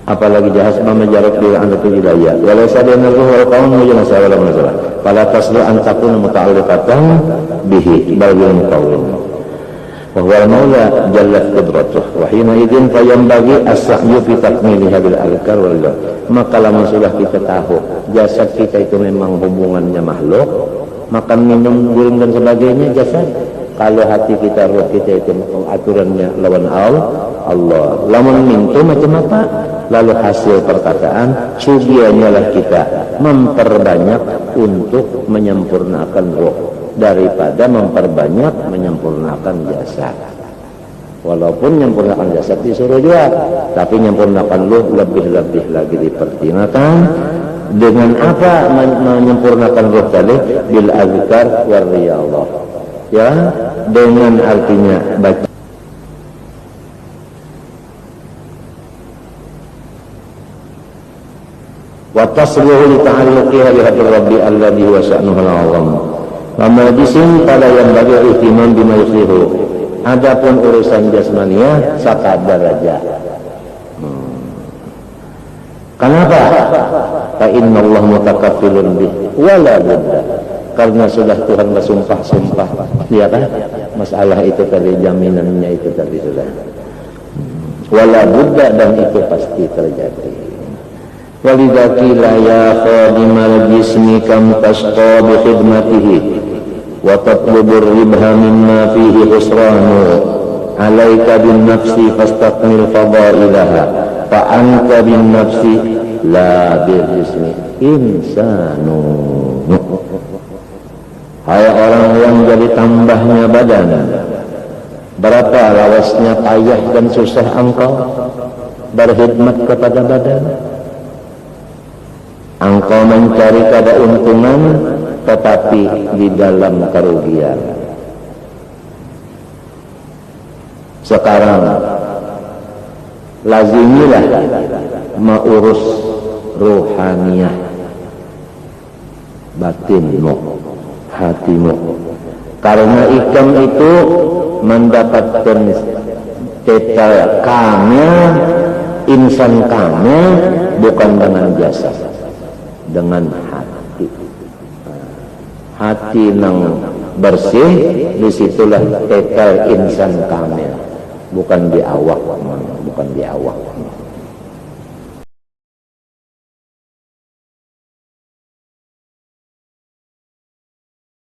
apalagi jahat memajarak bil anatu hidayah walau sadana ruhul qaum mujana sawalam masalah fala taslu an takuna muta'alliqatan bihi bal bil muqawwim wa huwa al-maula jallat qudratuh wa hina idzin fayambagi as-sa'yu fi takmiliha bil azkar wal zikr. Maka lama sudah kita tahu jasad kita itu memang hubungannya makhluk, makan minum guring dan sebagainya jasad. Kalau hati kita, roh kita itu aturannya lawan Allah. Lamun mintu macam apa? Lalu hasil perkataan, sugiannya lah kita memperbanyak untuk menyempurnakan roh daripada memperbanyak menyempurnakan jasad. Walaupun menyempurnakan jasad disuruh juga, tapi menyempurnakan roh lebih-lebih lagi dipertimbangkan. Dengan apa menyempurnakan roh tadi? Bil azkar war riyadhah. Ya, dengan artinya baca wa tasluhu li ta'alluqiha bi hadir rabbi alladhi huwa sya'nuhu al-'azam wa majlisin pada yang bagi ihtimam bima yusihu. Adapun urusan jasmania sakadar aja. Kenapa? Fa innallaha mutakaffilun bih wala budda. Karena sudah Tuhan bersumpah-sumpah, ya kan? Masalah itu tadi, jaminannya itu tadi sudah. Wala budda, dan itu pasti terjadi. Walidakila ya khadimal jismi kam tasqa bi khidmatihi wa tatlubur ribha mimma fihi khusranu alaika bin nafsi fastaqmil fadailaha fa anta bin nafsi la bil jismi insanu. Hai orang yang jadi tambahnya badan, berapa lawasnya payah dan susah engkau berkhidmat kepada badan. Engkau mencari keuntungan tetapi di dalam kerugian. Sekarang lazimilah mengurus ruhaniyah batinmu, hatimu, karena ikam itu mendapatkan total kamil, insan kamil bukan dengan jasad, dengan hati. Hati nang bersih, disitulah total insan kamil, bukan di awak, bukan di awak.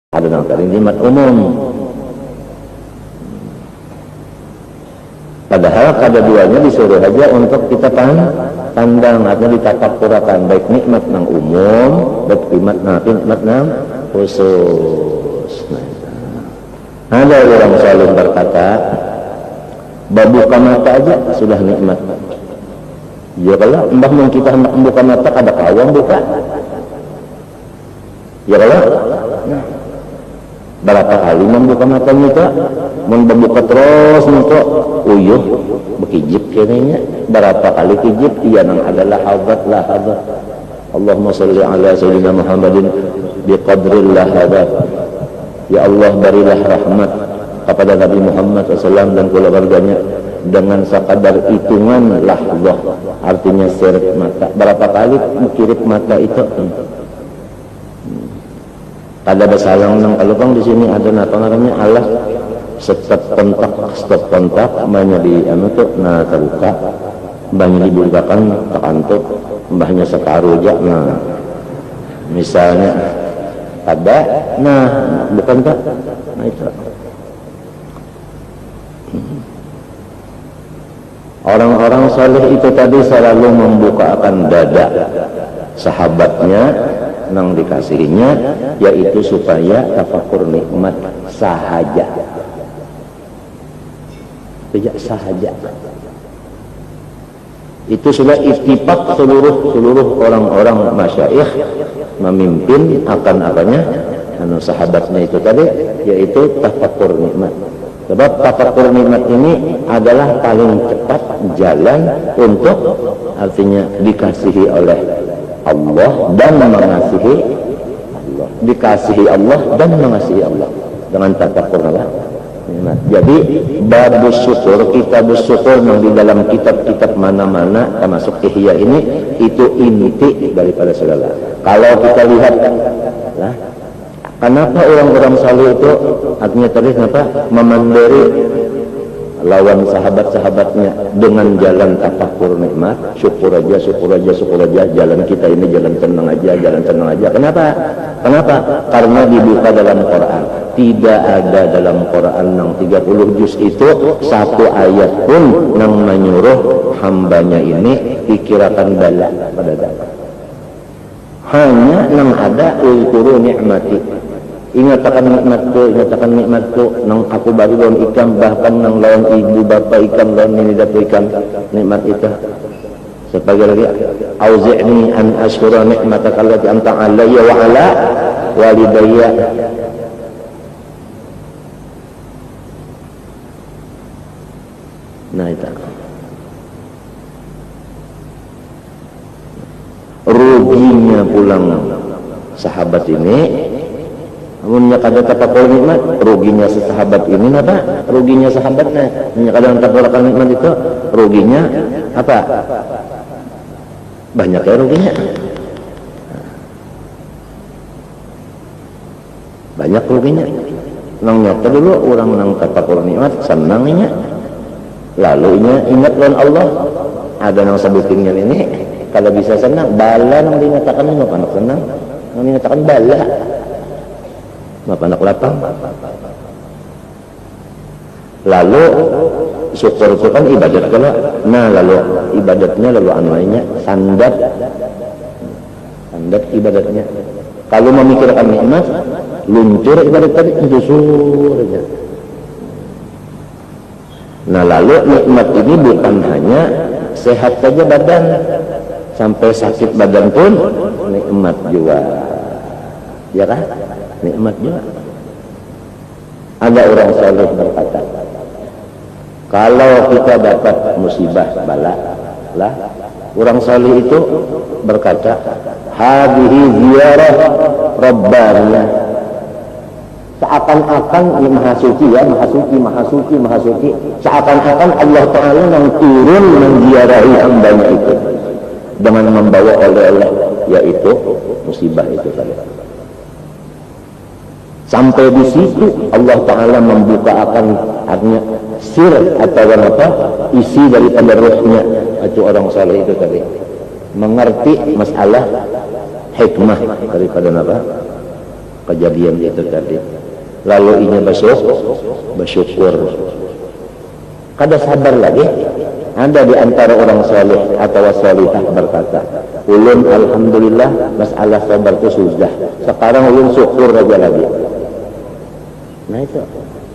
Ada nangkari nikmat umum. Padahal keduanya disuruh aja untuk kita pandang atau ditatapurakan, baik nikmat nang umum, baik nikmat nang khusus. Ada orang selalu berkata, buka mata aja sudah nikmat. Ya kalau mbah mun kita hendak membuka mata ada kawang buka. Ya kalau berapa kali membuka matanya itu, membuka terus untuk uyuh bekijip kayaknya. Berapa kali kijip, iya nang adalah hadat lah hadat. Allahumma salli ala sayyidina Muhammadin biqadril lahadat. Ya Allah, berilah rahmat kepada Nabi Muhammad SAW dan keluarganya dengan sekadar hitungan lahzah, artinya seret mata. Berapa kali mengkirip mata itu? Ada basalang nang kalupang di sini ada apa namanya alas stop kontak mbahnya di tuh nah terbuka, mbahnya dibukakan tekantuk, mbahnya separuh aja. Nah misalnya ada, nah bukan tak, nah itu orang-orang saleh itu tadi selalu membukakan dada sahabatnya nang dikasihinya, yaitu supaya tafakur nikmat sahaja. Tidak sahaja. Itu sudah ittifaq seluruh orang-orang masyayikh memimpin akan apanya? Sahabatnya itu tadi, yaitu tafakur nikmat. Sebab tafakur nikmat ini adalah paling cepat jalan untuk artinya dikasihi oleh Allah dan mengasihi Allah, dikasihi Allah dan mengasihi Allah dengan tafakur Nah, jadi bab syukur, kitab syukur yang di dalam kitab-kitab mana-mana termasuk Ihya ini itu inti daripada segala. Kalau kita lihat lah, kenapa orang-orang saleh itu artinya tadi kenapa memandiri lawan sahabat-sahabatnya dengan jalan tafakur nikmat, syukur aja, jalan kita ini jalan tenang aja. Kenapa? Karena dibuka dalam Quran. Tidak ada dalam Quran yang 30 juz itu satu ayat pun yang menyuruh hambanya ini dikirakan bala pada dalam. Hanya yang ada ulkuru nikmati. Ingatkan nikmatku nang aku baru lawan ikan, bahkan nang lawan ibu bapa ikan, lawan ini dapat ikan nikmat itu. Sebagai lagi auzi'ni an ashkura nikmataka allati an'amta 'alayya wa 'ala walidayya. Nah itu ruginya pulang sahabat ini. Amunnya kada tapakur nikmat, ruginya sahabat ini apa? Ruginya sahabatnya. Amunnya kada tapakur nikmat itu, ruginya apa? Banyak ya ruginya. Banyak ruginya. Nang nyata dulu orang nang tapakur nikmat senangnya. Lalu ingat lawan Allah. Ada nang sebutinnya ini kalau bisa senang, bala nang dinyatakan ini apa nak senang? Nang dinyatakan bala. Apa anak lapang. Lalu syukur itu kan ibadat kalau. Nah lalu ibadatnya lalu lainnya sandat ibadatnya. Kalau memikirkan nikmat, luncur ibadat tadi jusur aja. Nah lalu nikmat ini bukan hanya sehat saja badan, sampai sakit badan pun nikmat juga, ya kan? Nikmat juga. Ada orang saleh berkata, kalau kita dapat musibah bala lah, orang saleh itu berkata, hadhihi ziyarah rabbaniyah. Seakan-akan ini maha suci, seakan-akan Allah Ta'ala yang turun menziarahi hambanya itu dengan membawa oleh-oleh, yaitu musibah itu tadi. Sampai di situ Allah Ta'ala membuka akan artinya sir atau apa isi daripada rohnya itu orang saleh itu tadi, mengerti masalah hikmah daripada apa kejadian itu tadi. Lalu ini bersyukur. Kada sabar lagi. Ada di antara orang saleh atau salihah berkata, ulun alhamdulillah masalah sabar itu sudah. Sekarang ulun syukur aja lagi. Nah itu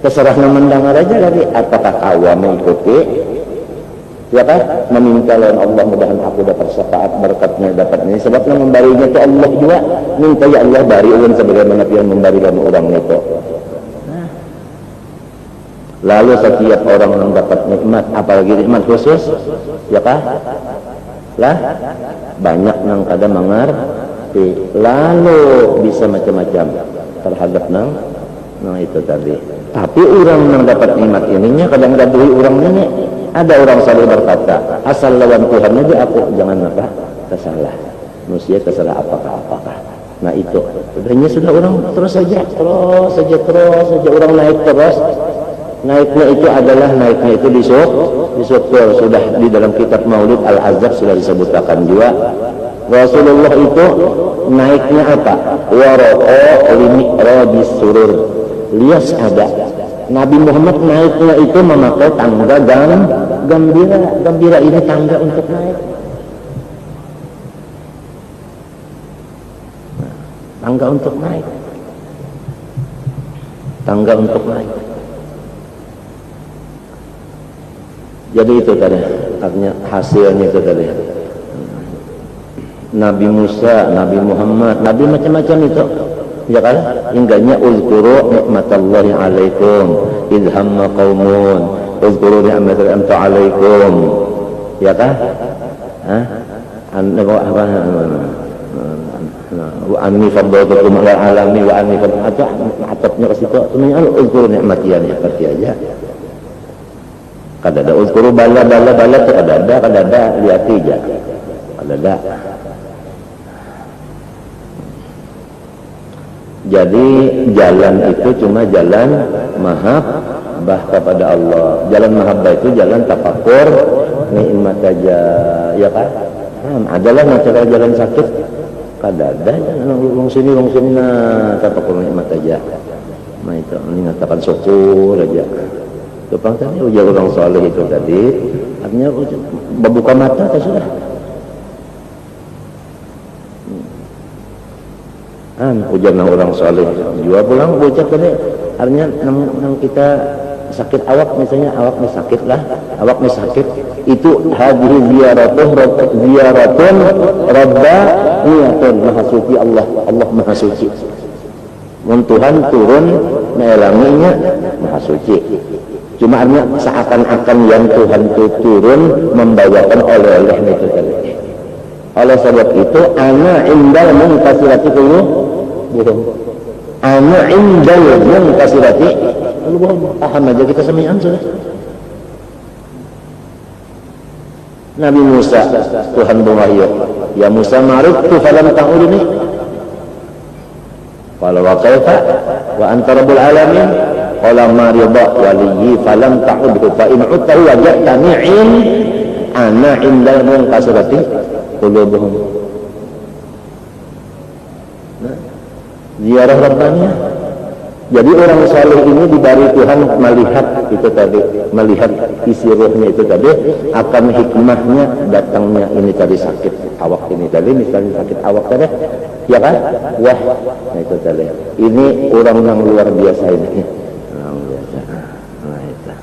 terserah mendengar aja lagi. Apakah awam mengikuti? Ya kan? Meminta lawan Allah, mudahan aku dapat syafaat berkatnya, dapat ini. Sebabnya memberinya itu Allah juga. Minta ya Allah bari ulun sebagaimana yang memberi lawan orang itu. Lalu setiap orang yang dapat nikmat, apalagi nikmat khusus, ya kan? Lah banyak yang kadang mengerti, lalu bisa macam-macam terhadap nang itu tadi. Tapi orang yang dapat nikmat ininya kadang gadui orang ini. Ada orang saleh berkata, asal lawan Tuhan aja aku jangan apa kesalah. Manusia kesalah apakah. Nah itu, sebenarnya sudah orang terus saja orang naik terus. Naiknya itu adalah disyukur. Sudah di dalam kitab Maulid Al-Azhar sudah disebutkan juga. Rasulullah itu naiknya apa? Waraqo limi'rabis surur. Lias ada. Nabi Muhammad naiknya itu memakai tangga gembira. Gembira ini tangga untuk naik. Tangga untuk naik. Jadi itu tadi, artinya hasilnya itu tadi. Nabi Musa, Nabi Muhammad, Nabi macam-macam itu. Ya kan? Hingganya uzkuru nikmatallahi alaikum idh hamma qaumun uzkuru ni'matallahi amta alaikum. Ya kan? Nah, wa anni faddaltukum 'alal alamin wa anni faddaltu atapnya ke situ semuanya uzkur nikmati ya seperti aja. Kadada uzkuru bala tu kadada lihat aja. Kadada. Jadi jalan itu cuma jalan mahabbah kepada Allah. Jalan mahabbah itu jalan tafakur nikmat saja, ya kan? Adalah masalah jalan sakit. Kadada long sini nah tafakur nikmat saja. Nah itu mengatakan syukur aja. Tepang tadi ujar orang soleh itu tadi, artinya membuka mata atau sudah. Ujar orang soleh juga pulang bocah tadi, artinya nang kita sakit awak misalnya awaknya sakit lah, awaknya sakit itu hadhihi ziyaratun rabbaniyatun maha suci Allah maha suci. Mun Tuhan turun melanginya maha suci. Cuma artinya seakan-akan yang Tuhan itu turun membawakan oleh-oleh itu tadi. Oleh sebab itu ana indal munkasirati qulubuhum. Ana indal munkasirati qulubuhum. Paham aja kita sami'an sudah. Nabi Musa Tuhan berwahyu, ya Musa ma'riftu falam ta'udni. Qala wa kaifa wa anta rabbul alamin. Qala ma ridha waliyyi falam ta'udhu fa in utta waja'tani'in ana indal munkasirati qulubuhum. Nah, ziarah Rabbaniyah. Jadi orang saleh ini diberi Tuhan melihat itu tadi, melihat isi ruhnya itu tadi, akan hikmahnya datangnya ini tadi sakit awak ini tadi, misalnya sakit awak tadi, ya kan? Wah, nah itu tadi. Ini orang yang luar biasa ini. Orang biasa. Nah itu.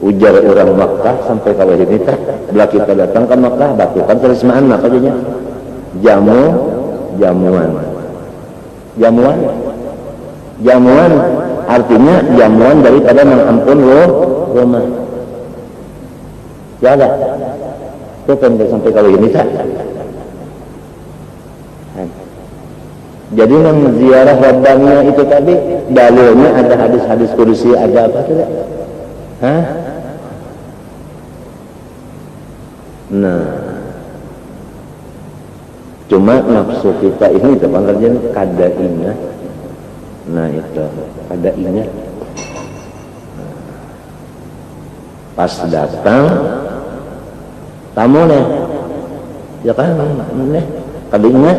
Ujar orang Makkah sampai kalau ini teh, bila kita datang ke Makkah, batukan terismaan apa jadinya? Jamuan artinya jamuan daripada mengampun rumah. Ya ada. Itu pendek sampai kalau ini tak. Jadi ziarah Rabbaniyah itu tadi dalilnya ada hadis-hadis kursi, ada apa tidak? Hah? Nah, cuma nafsu kita ini sebenarnya kadainya. Nah itu kadainya. Pas datang tamu nih, ya kan nih kadainya.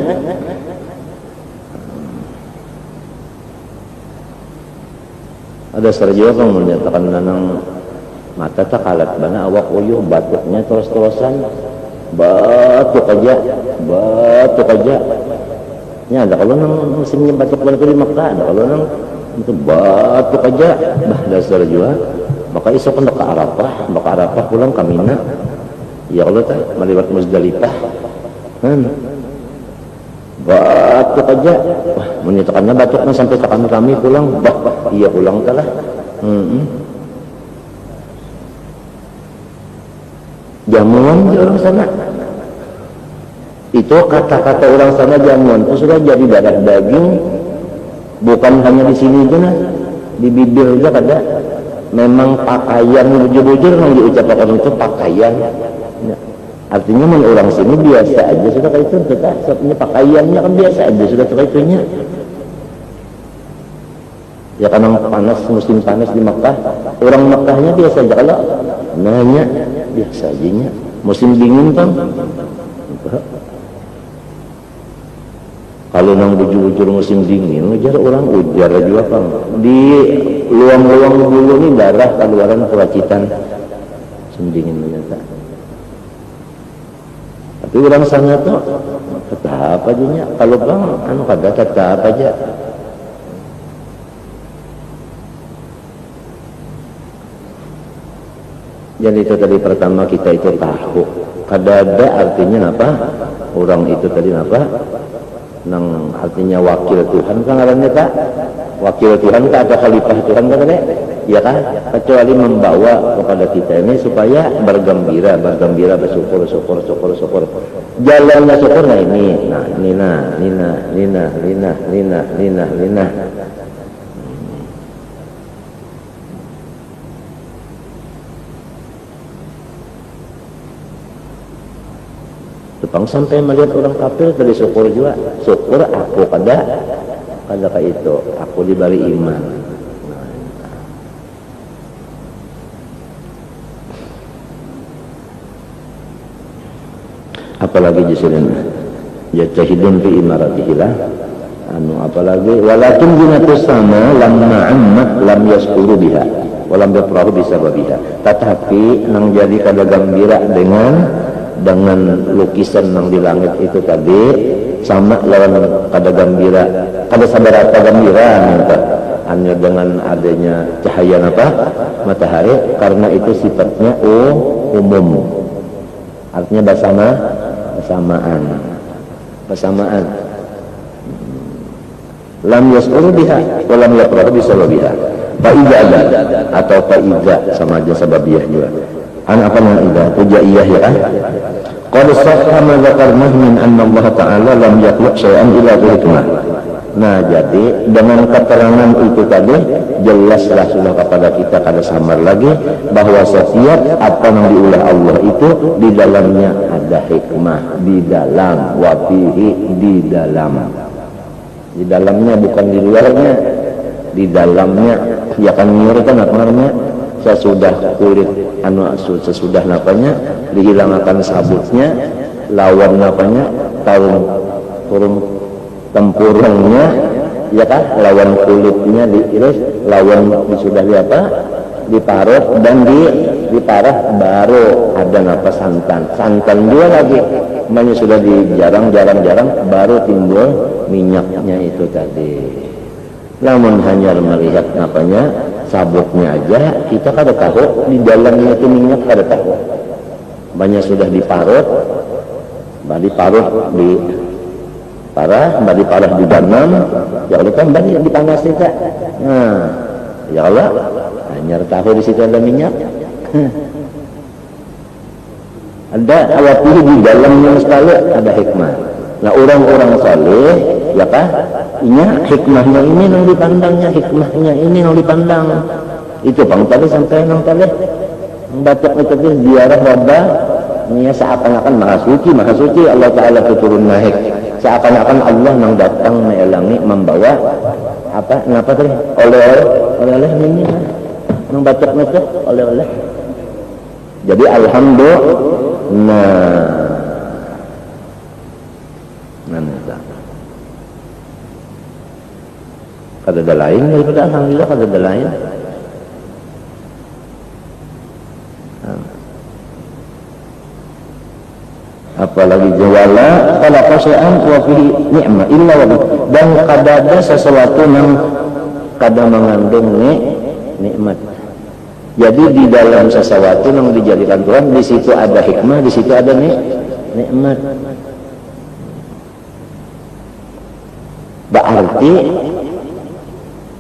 Ada serjok yang menyatakan nanang mata tak kalat bana awak uyuh batuknya terus-terusan. Batuk aja. Ya ada kalau nang musimnya batuk balik di Makkah, ada kalau nang itu batuk aja. Bah dasar juga. Maka esok hendak ke Arafah pulang ke Mina. Ya Allah teh meliwat Muzdalifah. Batuk aja. Wah, menyatakannya batuknya sampai ke kami pulang. Bah, iya pulang telah. Jamuan di orang sana itu kata-kata orang sana jamuan itu sudah jadi darah daging, bukan hanya di sini aja nah, di bibir juga ada. Memang pakaian bujur-bujur yang diucapkan itu pakaian. Nah, artinya men orang sini biasa aja sudah kayak itu, kita sebenarnya pakaiannya kan biasa aja sudah kayak itunya. Ya karena panas, musim panas di Makkah, orang Makkahnya biasa aja kalau nanya biasa aja nya. Musim dingin kan, kalau nang bujur-bujur musim dingin, ngejar orang ujar juga kan. Di luang-luang bulu ini darah keluaran peracitan, musim dingin ternyata. Tapi orang sana tuh tetap aja nya. Kalau bang, kada tetap aja. Jadi itu tadi pertama kita itu tahu kadada artinya apa? Orang itu tadi apa? Nang artinya wakil Tuhan kan artinya tak? Wakil Tuhan tak ada khalifah Tuhan kan tadi? ya kan, kecuali membawa kepada kita ini supaya bergembira, bersyukur. Jalannya syukur, nah ini, lina. Tepang sampai melihat orang kafir tadi syukur juga, syukur aku kada itu, aku diberi iman. Apalagi jisirin yajtahidun fi imaratihilah apalagi walakin jinatus sama lamma ammat lam yaskuru biha walam yafrahu bisababiha, tetapi nang jadi kada gembira dengan lukisan nang di langit itu tadi sama lawan kada gembira, kada sabarata gembira hanya dengan adanya cahaya matahari, karena itu sifatnya umum, artinya bersamaan. Lam yas'uru biha wa lam yaqrahu bisababiha. Fa'idza ada atau fa'idza sama aja sababiyah juga. Apa yang idza tujaiyah ya kan? Qad sahha ma dzakarna min anna Allah Ta'ala lam yakhluq syai'an illa bi hikmah. Nah, jadi dengan keterangan itu tadi jelaslah sudah kepada kita kada samar lagi bahwa setiap apa yang diulah Allah itu di dalamnya ada hikmah, di dalam wafihi, di dalamnya bukan di luarnya, di dalamnya. Ya kan kan apa namanya, sesudah kulit sesudah napanya dihilangkan sabutnya, lawan napanya turun tempurungnya, ya kan, lawan kulitnya diiris, lawan sudah diparut dan diparah, baru ada nafas santan juga lagi, namanya sudah jarang baru timbul minyaknya itu tadi. Namun hanya melihat napanya sabutnya aja kita kada tahu di dalamnya itu minyak, kada tahu. Banyak sudah diparut diparah di dalam, ya Allah kan banyak dipanas kita. Nah, ya Allah hanya tahu di situ ada minyak. Ada awati di dalamnya sekali ada hikmah. Nah, orang-orang saleh ya kan, hikmahnya ini yang dipandangnya, hikmahnya ini yang dipandang. Itu bang tadi sampai nang tadi batuk itu ziarah wabah, ini seakan-akan maha suci Allah Ta'ala turun naik. Seakan-akan Allah yang datang melangi membawa ngapa tadi oleh-oleh ini yang batuk oleh-oleh. Jadi alhamdulillah. Kada ada lain daripada alhamdulillah, kada ada lain. Apalagi jawala kalau syai'an wa fihi ni'mah illa wa dan kada ada sesuatu yang kada mengandung nikmat. Jadi di dalam sesuatu yang dijadikan Tuhan, di situ ada hikmah, di situ ada nikmat. Berarti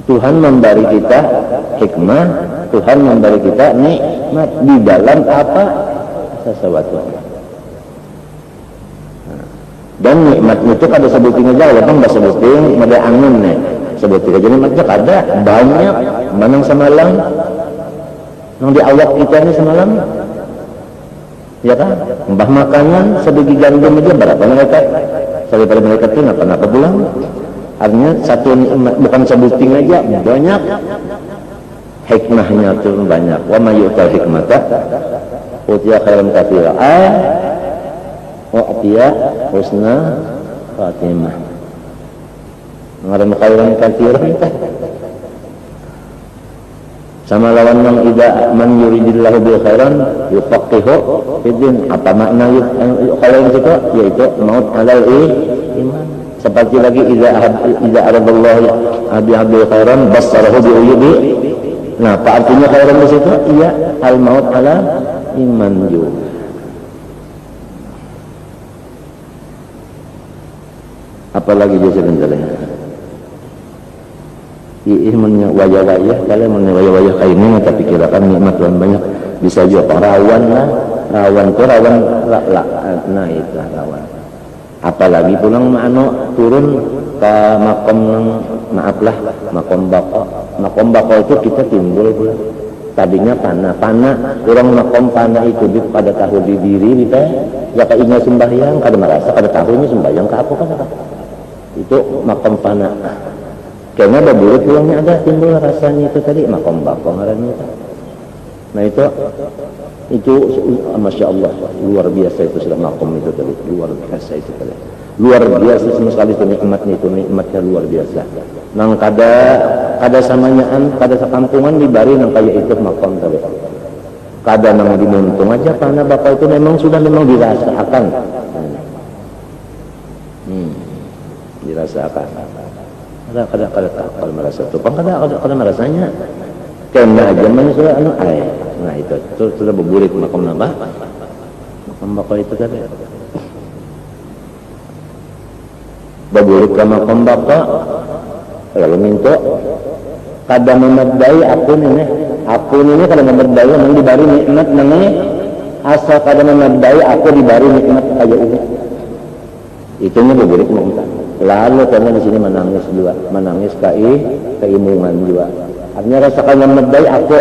Tuhan memberi kita hikmah, Tuhan memberi kita nikmat di dalam apa sesuatu. Dan nikmat itu kada sebutin aja, walaupun nggak sebutin, ada angin nih, sebutin aja nikmatnya kada banyak, manang semalam, yang di awak kita ini semalam, ya kan? Mbah makanan sebegi gandum aja berapa malaikat? Daripada malaikat itu napa pulang? Artinya satu nikmat bukan sebutin aja, banyak. Hikmahnya itu banyak. Wa may yu'tal hikmata utiya khairan katsira. Wa'tiya husna khatimah. Ngaran khairan katsiran sama lawan yang ida man yuridillahu bil khairan yufaqihu fiddin. Apa makna khairan itu? Yaitu maut alal iman. Seperti lagi ida aradallahu bi khairan basarahu bi uyubi. Nah, apa artinya khairan di situ? Iya, al maut ala iman juga. Apalagi dia sebenarnya Iimunnya wayah-wayah kalau mun wayah-wayah kayak ini tapi kirakan nikmat Tuhan banyak bisa juga rawan lah rawan nah itu rawan apalagi pulang turun ke makom maaflah makom bako itu kita timbul pula tadinya panah orang makom panah itu pada tahu di diri kita ya kainnya sembahyang kada merasa kada tahunya sembahyang ke apa kan itu makom panah karena berburu pulangnya ada timbul rasanya itu tadi makom bako ngarannya itu nah itu Masya Allah luar biasa itu sudah makom itu tadi luar biasa itu tadi luar biasa sama sekali itu nikmatnya luar biasa nang kada samanyaan kada sakampungan dibari nang kayak itu makom tadi kada nang dimuntung aja karena bapak itu memang dirasakan dirasakan kada merasa tuh kada merasanya kena aja manusia nah itu sudah berbulik makom nambah makom bapak itu tadi berbulik ke makom bapak kalau minta kada memadai akun ini kada memadai nang dibari nikmat nangnya asal kada memadai aku dibari nikmat kayak ini itunya berbulik minta lalu karena di sini menangis keimungan juga artinya rasakan memadai aku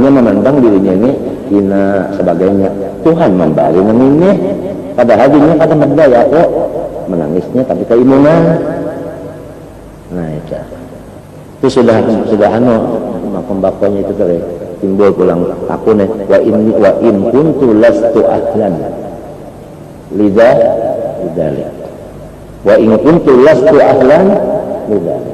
ini memandang dirinya ini hina sebagainya Tuhan memberi ini padahal dirinya kada memadai aku menangisnya tapi keimungan nah itu sudah makom bakonya itu timbul pulang aku nih wa in kuntu lastu ahlan lidalik wa in kuntu lastu ahlan lidalik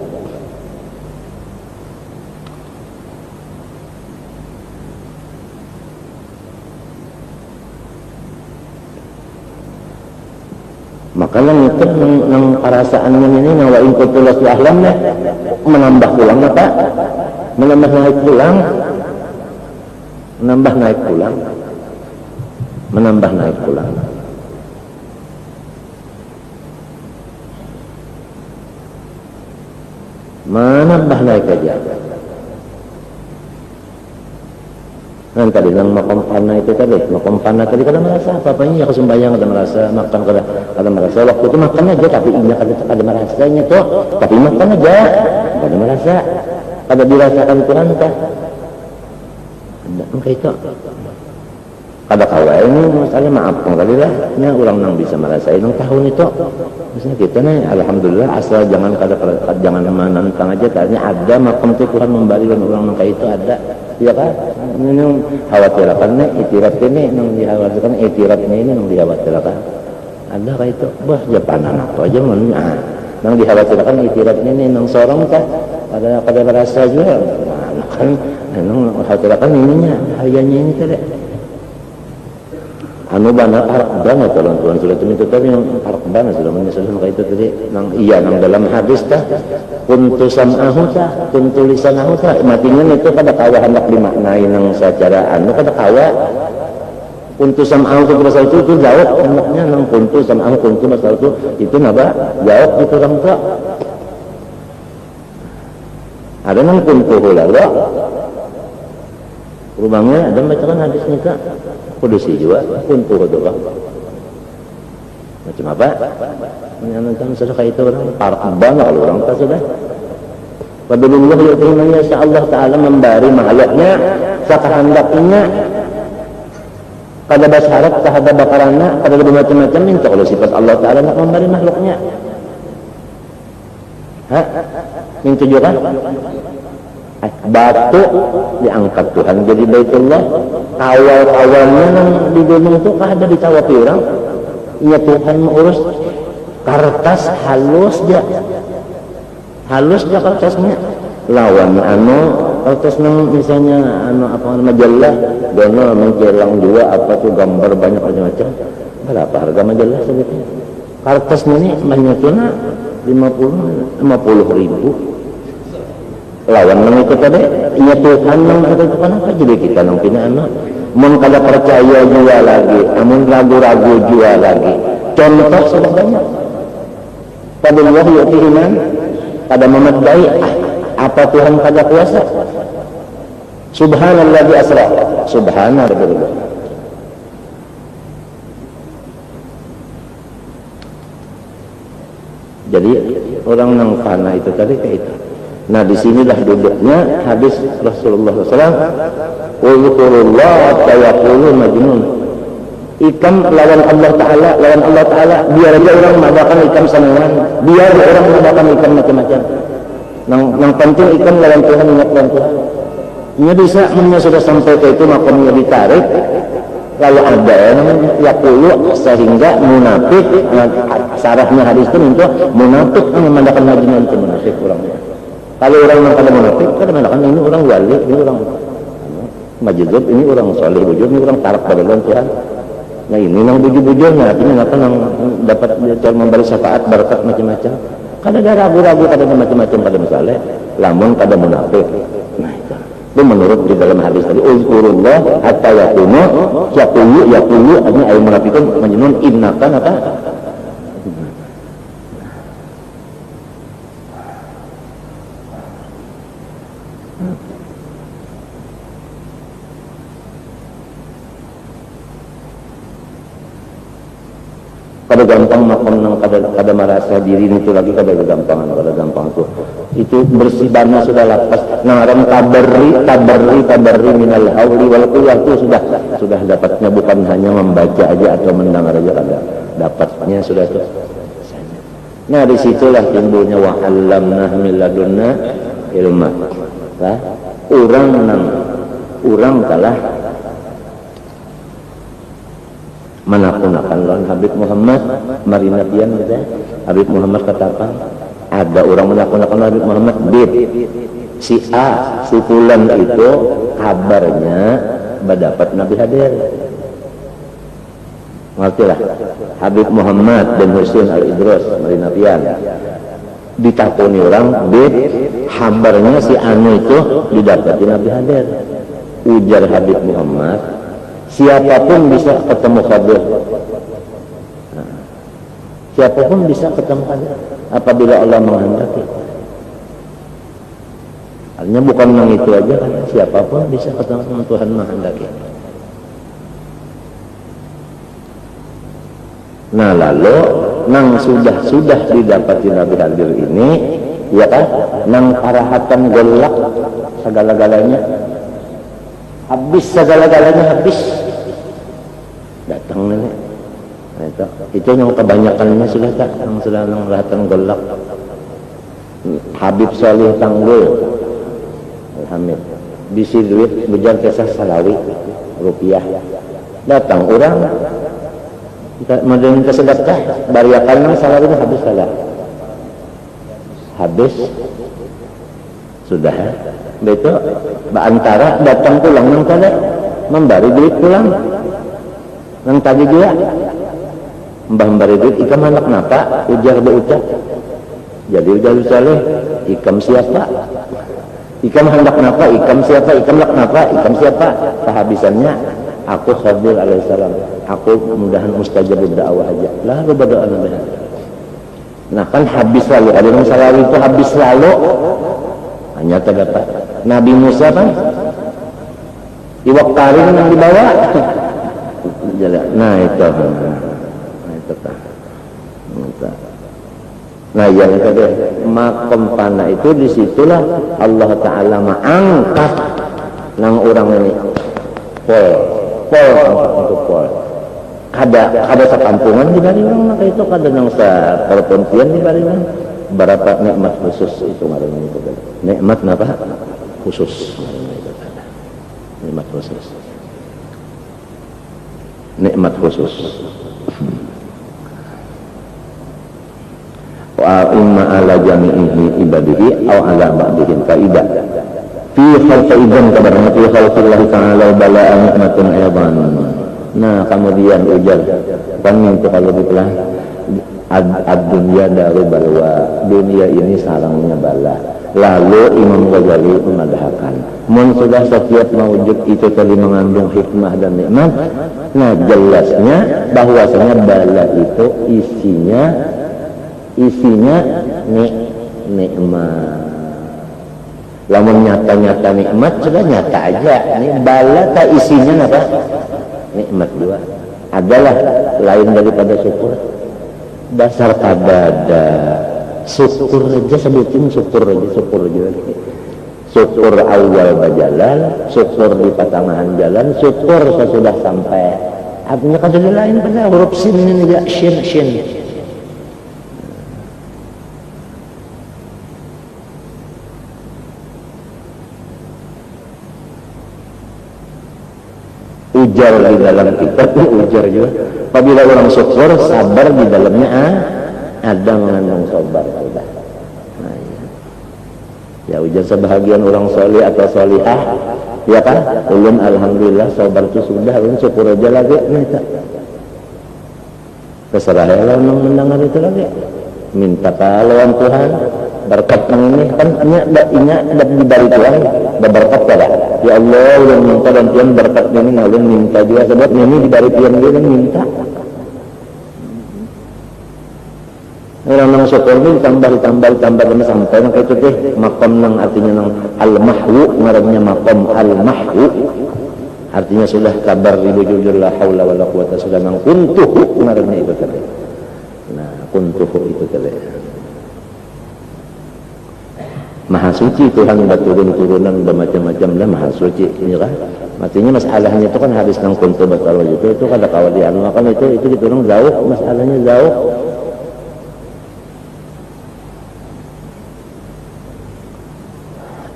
maka yang itu yang perasaannya ini wa in kuntu lastu ahlan menambah pulang apa menambah naik pulang menambah naik pulang aja kan tadi yang makom panah itu tadi kada merasa apa-apanya ya kesembayang kada merasa makan kada merasa waktu itu makan aja tapi ini kada merasanya tuh tapi makan aja kada merasa kada dirasakan Tuhan kah ada itu kada kawai ini masalah maafkan kali lah nya orang nang bisa merasain nang tahun itu maksudnya kita nih alhamdulillah asal jangan menantang aja karena ada makom itu Tuhan memberikan orang nang kayak itu ada ya kan ini khawatirkan nih itirat ini nang dikhawatirkan itirat ini nang dikhawatirkan ada kayak itu bah Japanan apa aja nang dikhawatirkan itirat ini nang sorong kan pada merasa juga nah kan nang khawatirkan ininya hayanya ini tadi bana arq bana tuan sudah itu tadi yang arq bana sudah menyesalkan kayak itu tadi nang dalam hadis tah kuntu sam'ahu tah kuntu lisanahu tah matinya itu kada kawa hendak dimaknai nang secara kada kawa kuntu sam'ahu itu jawab hendaknya nang kuntu sam'ahu kuntu masalah itu napa jawab itu orang tua ada nang kuntu hula rubangnya ada bacakan hadisnya kak kudusi juga kuntu doa macam apa menyanyikan sedekah itu orang parah banget kalau orang tak sudah wabilullah yu'timanya Allah Ta'ala memberi makhluknya sakahandaknya kada basharat kahada bakarana kada macam-macam minta kalau sifat Allah Ta'ala nak memberi makhluknya minta juga batu diangkat Tuhan jadi Baitullah awal-awalnya di gunung itu ada ditawapi orang ya Tuhan mengurus kertas halus dia kertasnya lawan kertas misalnya apa majalah dono menjelang dua apa tuh gambar banyak macam-macam berapa harga majalah sebetulnya kertasnya ini banyaknya 50 ribu lawan nang itu tadi nya Tuhan nang itu kenapa jadi kita nang pina mun kada percaya jua lagi mun ragu-ragu jua lagi contoh sudah banyak padahal yu'ti iman kada memadai Apa Tuhan kada kuasa? Subhanalladzi asra. Subhana rabbil. Jadi orang nang fana itu tadi kayak itu. Nah disinilah duduknya hadis Rasulullah SAW. Ulqurullah tayaqulu majnun. Ikam lawan Allah Ta'ala, biar aja orang mengadakan ikam sanangan, biar orang mengadakan ikam macam-macam. Yang penting ikam lawan Tuhan, ingat lawan Tuhan. Ini bisa, sudah sampai ke itu makamnya ditarik, lalu ada namanya yaqulu, sehingga munafik, sarahnya hadis itu untuk munafik yang mengadakan majnun itu munafik orangnya. Kalau orang yang kada munafik, kada mengadakan ini orang wali, ini orang majzub, ini orang soleh bujur, ini orang tarak pada Tuhan. Nah ini yang bujur-bujurnya, artinya nggak dapat memberi syafaat berkat macam-macam. Kada ada ragu-ragu, kada ada macam-macam pada masalah. Lamun kada munafik. Nah itu menurut di dalam hadis tadi. Uzkurullah hatta yakunu yaqulu artinya ayat munafikun majnun innakan apa? Kada gampang makan nang kada merasa diri itu lagi kada gampang tuh. Itu bersih bana sudah lapas. Naram tabarri minal hauli wal quwwah itu sudah dapatnya, bukan hanya membaca aja atau mendengar aja, kada dapatnya sudah itu. Nah disitulah timbulnya wa 'allamna min ladunna ilma. Lah urang kalah menakunakan lawan Habib Muhammad marina pian gitu. Habib Muhammad katakan ada orang menakunakan Habib Muhammad si A, si fulan itu kabarnya mendapat Nabi hadir. Ngertilah Habib Muhammad bin Husain Al-Idrus marina pian ditakuni orang kabarnya si anu itu didapati Nabi hadir. Ujar Habib Muhammad, siapapun bisa ketemu Khadir. Siapapun bisa ketemu Khadir apabila Allah menghendaki. Artinya bukan yang itu aja kan, siapapun bisa ketemu Tuhan menghendaki. Nah lalu nang sudah didapati Nabi hadir ini, ya kan, nang parahatan golak segala-galanya. Habis segala-galanya habis. Datang nenek. Nah, itu yang kebanyakannya sudah tak, yang sudah melahatan golak. Habib Salih Tanggul, Alhamdulillah. Bisi duit bejar kesah salawi rupiah. Datang orang, modern kesedekah, bariakan salawinya habis salah. Habis sudah. Betul, antara datang pulang nang kada memberi duit pulang nang tadi juga memberi duit ikam anak napa ujar berucap jadi ujar saleh ikam siapa ikam hendak napa ikam siapa ikam lak napa ikam siapa kehabisannya aku Khadir alaihissalam aku mudahan mustajabud dakwah aja lah berdoa nabi. Nah kan habis lalu ada yang salah itu habis lalu hanya terdapat Nabi Musa kan iwak taring yang dibawa. Nah itu nah yang itu deh makom panah itu disitulah Allah Ta'ala mengangkat nang orang ini pol untuk pol kada sekampungan di bari orang maka itu kada nang seperpentian di bari orang berapa nikmat khusus itu ngarannya itu nikmat apa khusus nikmat khusus wa imma ala jami'ihi ibadihi aw ala ba'dihim faidah fi khalqaidan kabarna fi khalqillah ta'ala bala'an nikmatun aydan. Nah kemudian ujar pangin itu kalau ditelah ad-dunya daru balwa, dunia ini sarangnya bala. Lalu Imam Ghazali memadahkan mun sudah setiap mawujud itu tadi mengandung hikmah dan nikmat. Nah jelasnya bahwasanya bala itu isinya nikmat. Lamun nyata-nyata nikmat sudah nyata aja. Ini bala tak isinya apa? Nikmat juga. Adalah lain daripada syukur. Dasar kadada. Syukur aja sebutin syukur aja. Syukur awal berjalan, syukur di pertengahan jalan, syukur sesudah sampai. Artinya kan sudah lain pada huruf sin ini juga shin. Ujar di dalam kitab, ujar juga. Apabila orang syukur, sabar di dalamnya ada mengandung sabar. Nah, ya ujar sebahagian orang soleh atau solihah, ya kan? Ulun alhamdulillah sabar itu sudah, ulun syukur aja lagi. Minta terserah ya lah mendengar itu lagi. Minta lawan Tuhan berkat yang ini kan ingat diberi Tuhan berkat kada. Ya Allah yang minta dan Tuhan berkat ini ulun minta juga sebab ini diberi Tuhan dia minta. Orang syukur ini ditambah sampai nang itu teh makom nang artinya nang al-mahwu ngarannya makom al-mahwu artinya sudah kabar jujur la haula wala quwata sudah nang kuntuh ngarannya itu tadi. Nah, kuntuh itu tadi. Maha suci Tuhan turun-turunan bermacam-macam lah maha suci ini kan. Artinya masalahnya itu kan habis nang kuntuh batal itu kada kawalian makan itu diturun jauh masalahnya jauh.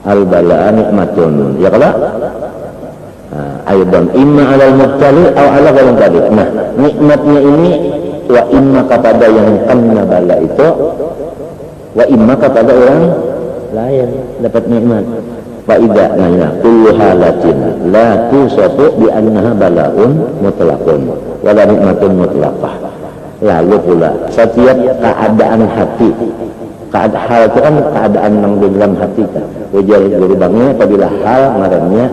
Al-balaa nikmatun ya kalau aydan imma alal mubtali atau ala galang tadi. Nah nikmatnya ini wa imma kepada yang kena bala itu wa imma kepada orang lain dapat nikmat wa idza nanya kullu halatin la tusafu bi annaha balaun mutlaqun wa la nikmatun mutlaqah. Lalu pula setiap keadaan hati hal itu kan keadaan yang di dalam hati kan. Ujar guru bangnya apabila hal ngarannya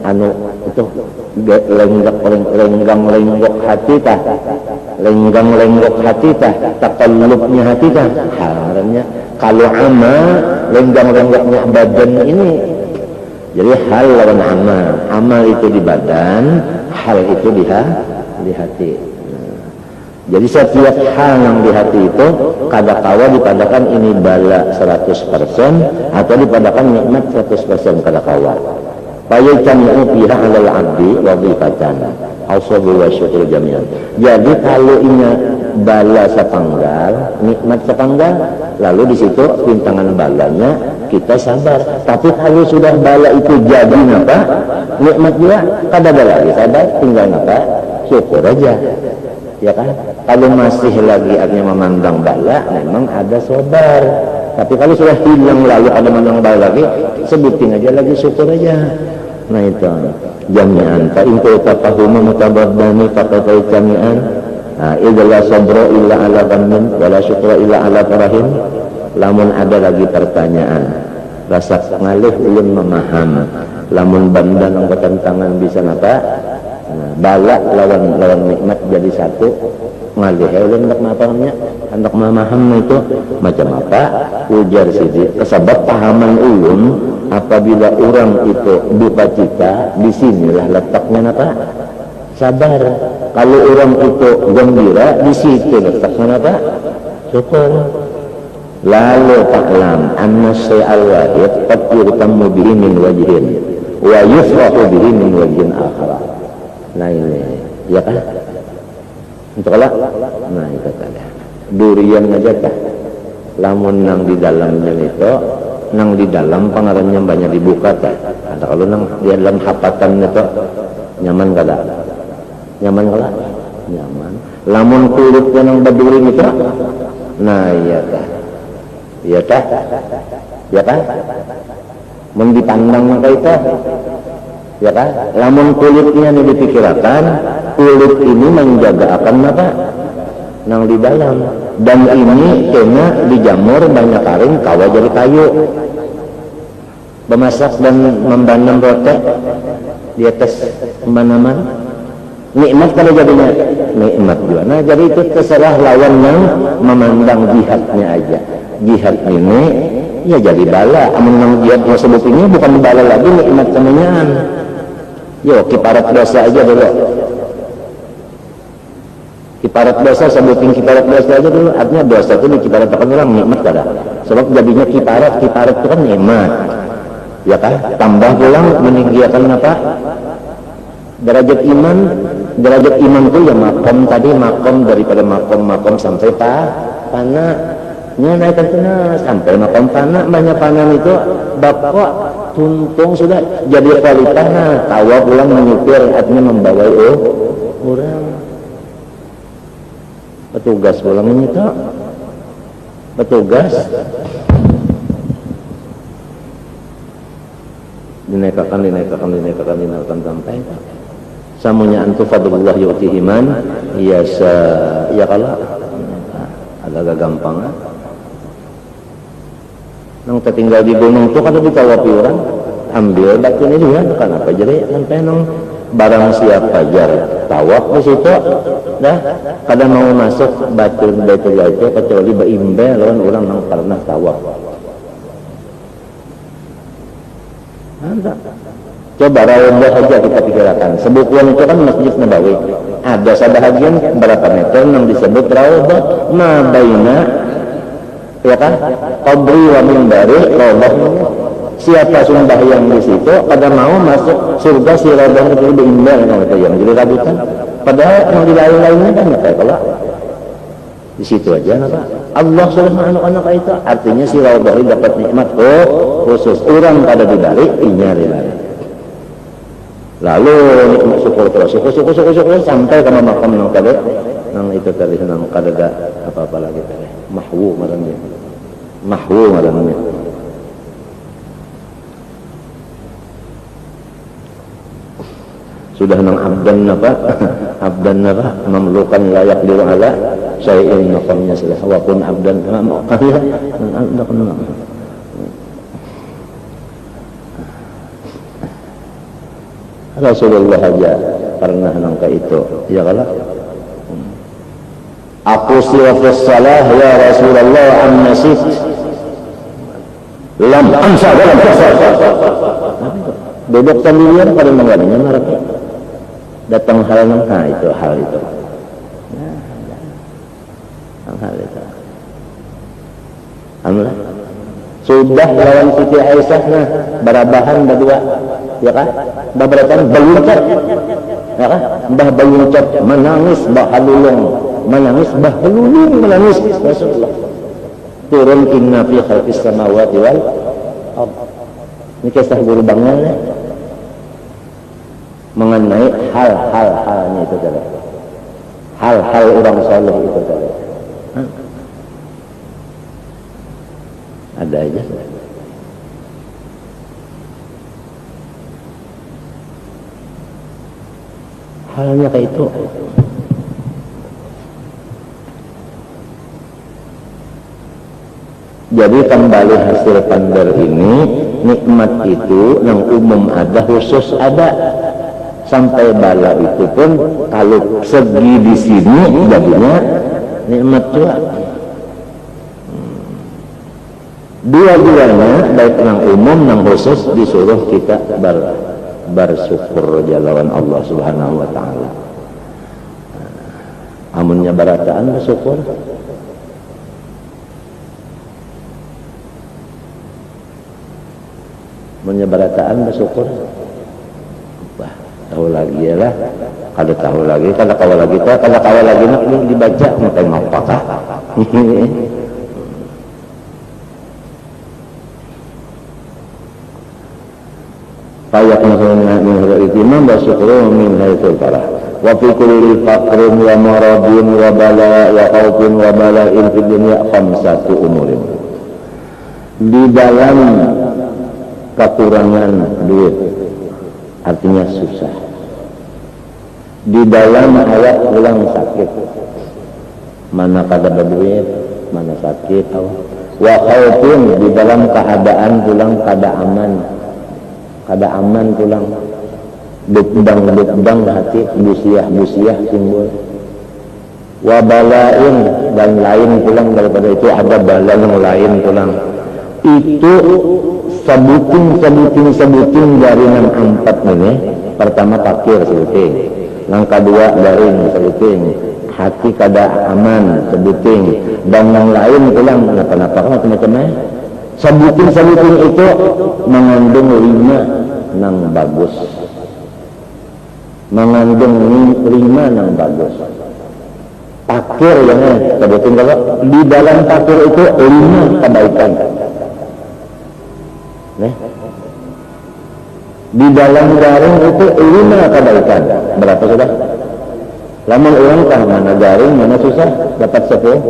anu itu lenggok hati tah. Lenggok hati tah, takallubnya hati tah. Hal ngarannya kalau amal lenggoknya badan ini. Jadi hal lawan amal itu di badan, hal itu di hati. Jadi setiap hal yang di hati itu kadakawa dipadakan ini bala 100% atau dipadakan nikmat 100% kadakawa. Fayajtami'u fiha 'alal 'abdi wadhifatan ausabu wa syukur jami'an. Jadi kalau ini bala sepanggal, nikmat sepanggal, lalu di situ rintangan balanya kita sabar. Tapi kalau sudah bala itu jadi apa? Nikmat juga kada ada lagi sabar, tinggal apa? Syukur aja. Ya kan? Kalau masih lagi artinya memandang bala, memang ada sabar. Tapi kalau sudah hilang lalu ada memandang bala lagi, sebutin aja lagi syukur aja. Nah itu jami'an. Fa in tafahumu mutabaddani faqad jami'an. Idza sabra illa ala dhannin wa la syukra illa ala farahim. Lamun ada lagi pertanyaan, rasa ngalih ulun memaham. Lamun banda nang ketentangan bisa apa? Bala lawan nikmat jadi satu ngalih ulun hendak memaham itu macam apa ujar sidi kesebab pahaman ulun apabila orang itu duka cita disinilah letaknya apa sabar kalau orang itu gembira di situ letaknya apa syukur lalu ta'lam anna syai'al wahid qad yurtamu bihi min wajhin wa yufrahu bihi min wajhin akhar. Nah ini, ya kan? Untuk Allah, nah itu tadi. Durian aja kah? Lamun nang di dalamnya itu, nang di dalam pengarannya banyak dibuka kah? Ada kalau nang di dalam hapatan itu nyaman kada? Nyaman kada? Nyaman. Lamun kulitnya nang berduri itu, nah iya kah? Iya kah? Ya kan? Mun dipandang maka itu. Ya kan? Lamun kulitnya ini dipikirkan, kulit ini menjaga akan apa? Nang di dalam. Dan ini kena dijamur banyak kering kawa jadi kayu. Memasak dan membanam roti di atas pembanaman. Nikmat kalau jadinya nikmat juga. Nah jadi itu terserah lawan yang memandang jihadnya aja. Jihad ini ya jadi bala. Amun jihad yang sebut ini bukan bala lagi, nikmat kemenyan. Yo kiparat dosa aja dulu. Kiparat dosa, sebutin kiparat dosa aja dulu. Artinya dosa itu dikiparatkan orang nikmat kada. Sebab jadinya kiparat itu kan nikmat. Ya kan? Tambah pulang meninggikan apa? Derajat iman itu ya makom tadi, makom daripada makom sampai pana naikkan sana sampai makom pana. Banyak panan itu bapak tuntung sudah jadi kualitasnya. Tawa pulang menyupir, artinya membawa orang. Petugas pulang menyita, petugas dinaikkan sampai samunya antu fadlullah yu'tihi man yasa. Ya kalau agak gampang nang tertinggal di gunung tuh kada ditawapi orang, ambil batu ini juga kenapa jadi sampai nang barang siap fajar tawaf di situ dah kada mau masuk batu itu kecuali baimbe lawan orang nang karena tawaf. Coba rawuh saja kita pikirkan. Sebukuan itu kan Masjid Nabawi. Ada sebahagian berapa meter yang disebut rawuh ma baina ya kan? Qabri wa minbari rawuh. Siapa sembahyang di situ pada mau masuk surga si rawuh itu diimbang yang jadi rabutan. Padahal yang di lain-lainnya kan kayak kalau di situ aja napa? Allah Subhanahu wa ta'ala itu artinya si rawuh dapat nikmat khusus orang pada dibalik inyari. Lalu nikmat syukur sampai ke makam nang kada nang itu tadi nang kada ada apa-apa lagi tadi mahwu marane sudah nang abdan apa mamlukan layak diru ala syai'in makamnya sudah wa kun abdan makanya nang Rasulullah aja pernah nangka itu ya kalau aku siwafis salah ya Rasulullah an-nasit lam ansa dalam duduk sendirian pada mengadanya marah datang hal itu hal itu alhamdulillah sudah lawan Siti Aisyah barabahan berdua ya kan baberatan beluncat ya kan mbah beluncat menangis mbah halulung menangis Rasulullah turun inna fi khalqis samawati wal ard. Ini kisah guru bangunnya mengenai hal-halnya itu tadi, hal-hal orang saleh itu tadi. Ada aja. Halnya kayak itu. Jadi kembali hasil pandar ini, nikmat itu yang umum ada, khusus ada. Sampai bala itu pun kalau segi di sini jadinya nikmat juga. Dua-duanya baik yang umum yang khusus disuruh kita bersyukur jalan Allah Subhanahu wa ta'ala. Amunnya barataan bersyukur. Menyebarataan bersyukur. Wah, tahu lagi ya lah. Kalau tahu lagi, kalau kawal lagi nak dibaca sampai ngapakah? Payak maksudnya min hal-itimam bersyukur min hal-itul parah. Wa fi kulli faqrin wa maradin wa bala wa khawfin wa bala'in fi dunya khamsatu umurin. Di dalam kekurangan duit artinya susah, di dalam ayat pulang sakit, mana kada berduit, mana sakit, wa khaufin di dalam keadaan pulang kada aman pulang, dukdang hati, busiah timbul, wa bala'in dan lain pulang daripada itu ada bala yang lain pulang. itu sebutin dari yang empat ini. Pertama fakir sebutin, yang kedua garing sebutin, hati kada aman sebutin, dan yang lain pulang kenapa macam-macamnya. Sebutin itu mengandung 5 nang bagus, mengandung 5 nang bagus. Fakir yang sebutin, kalau di dalam fakir itu 5 kebaikan. Di dalam garing itu 5 kebaikan. Berapa sudah? Lamun orang kah mana garing mana susah dapat 10.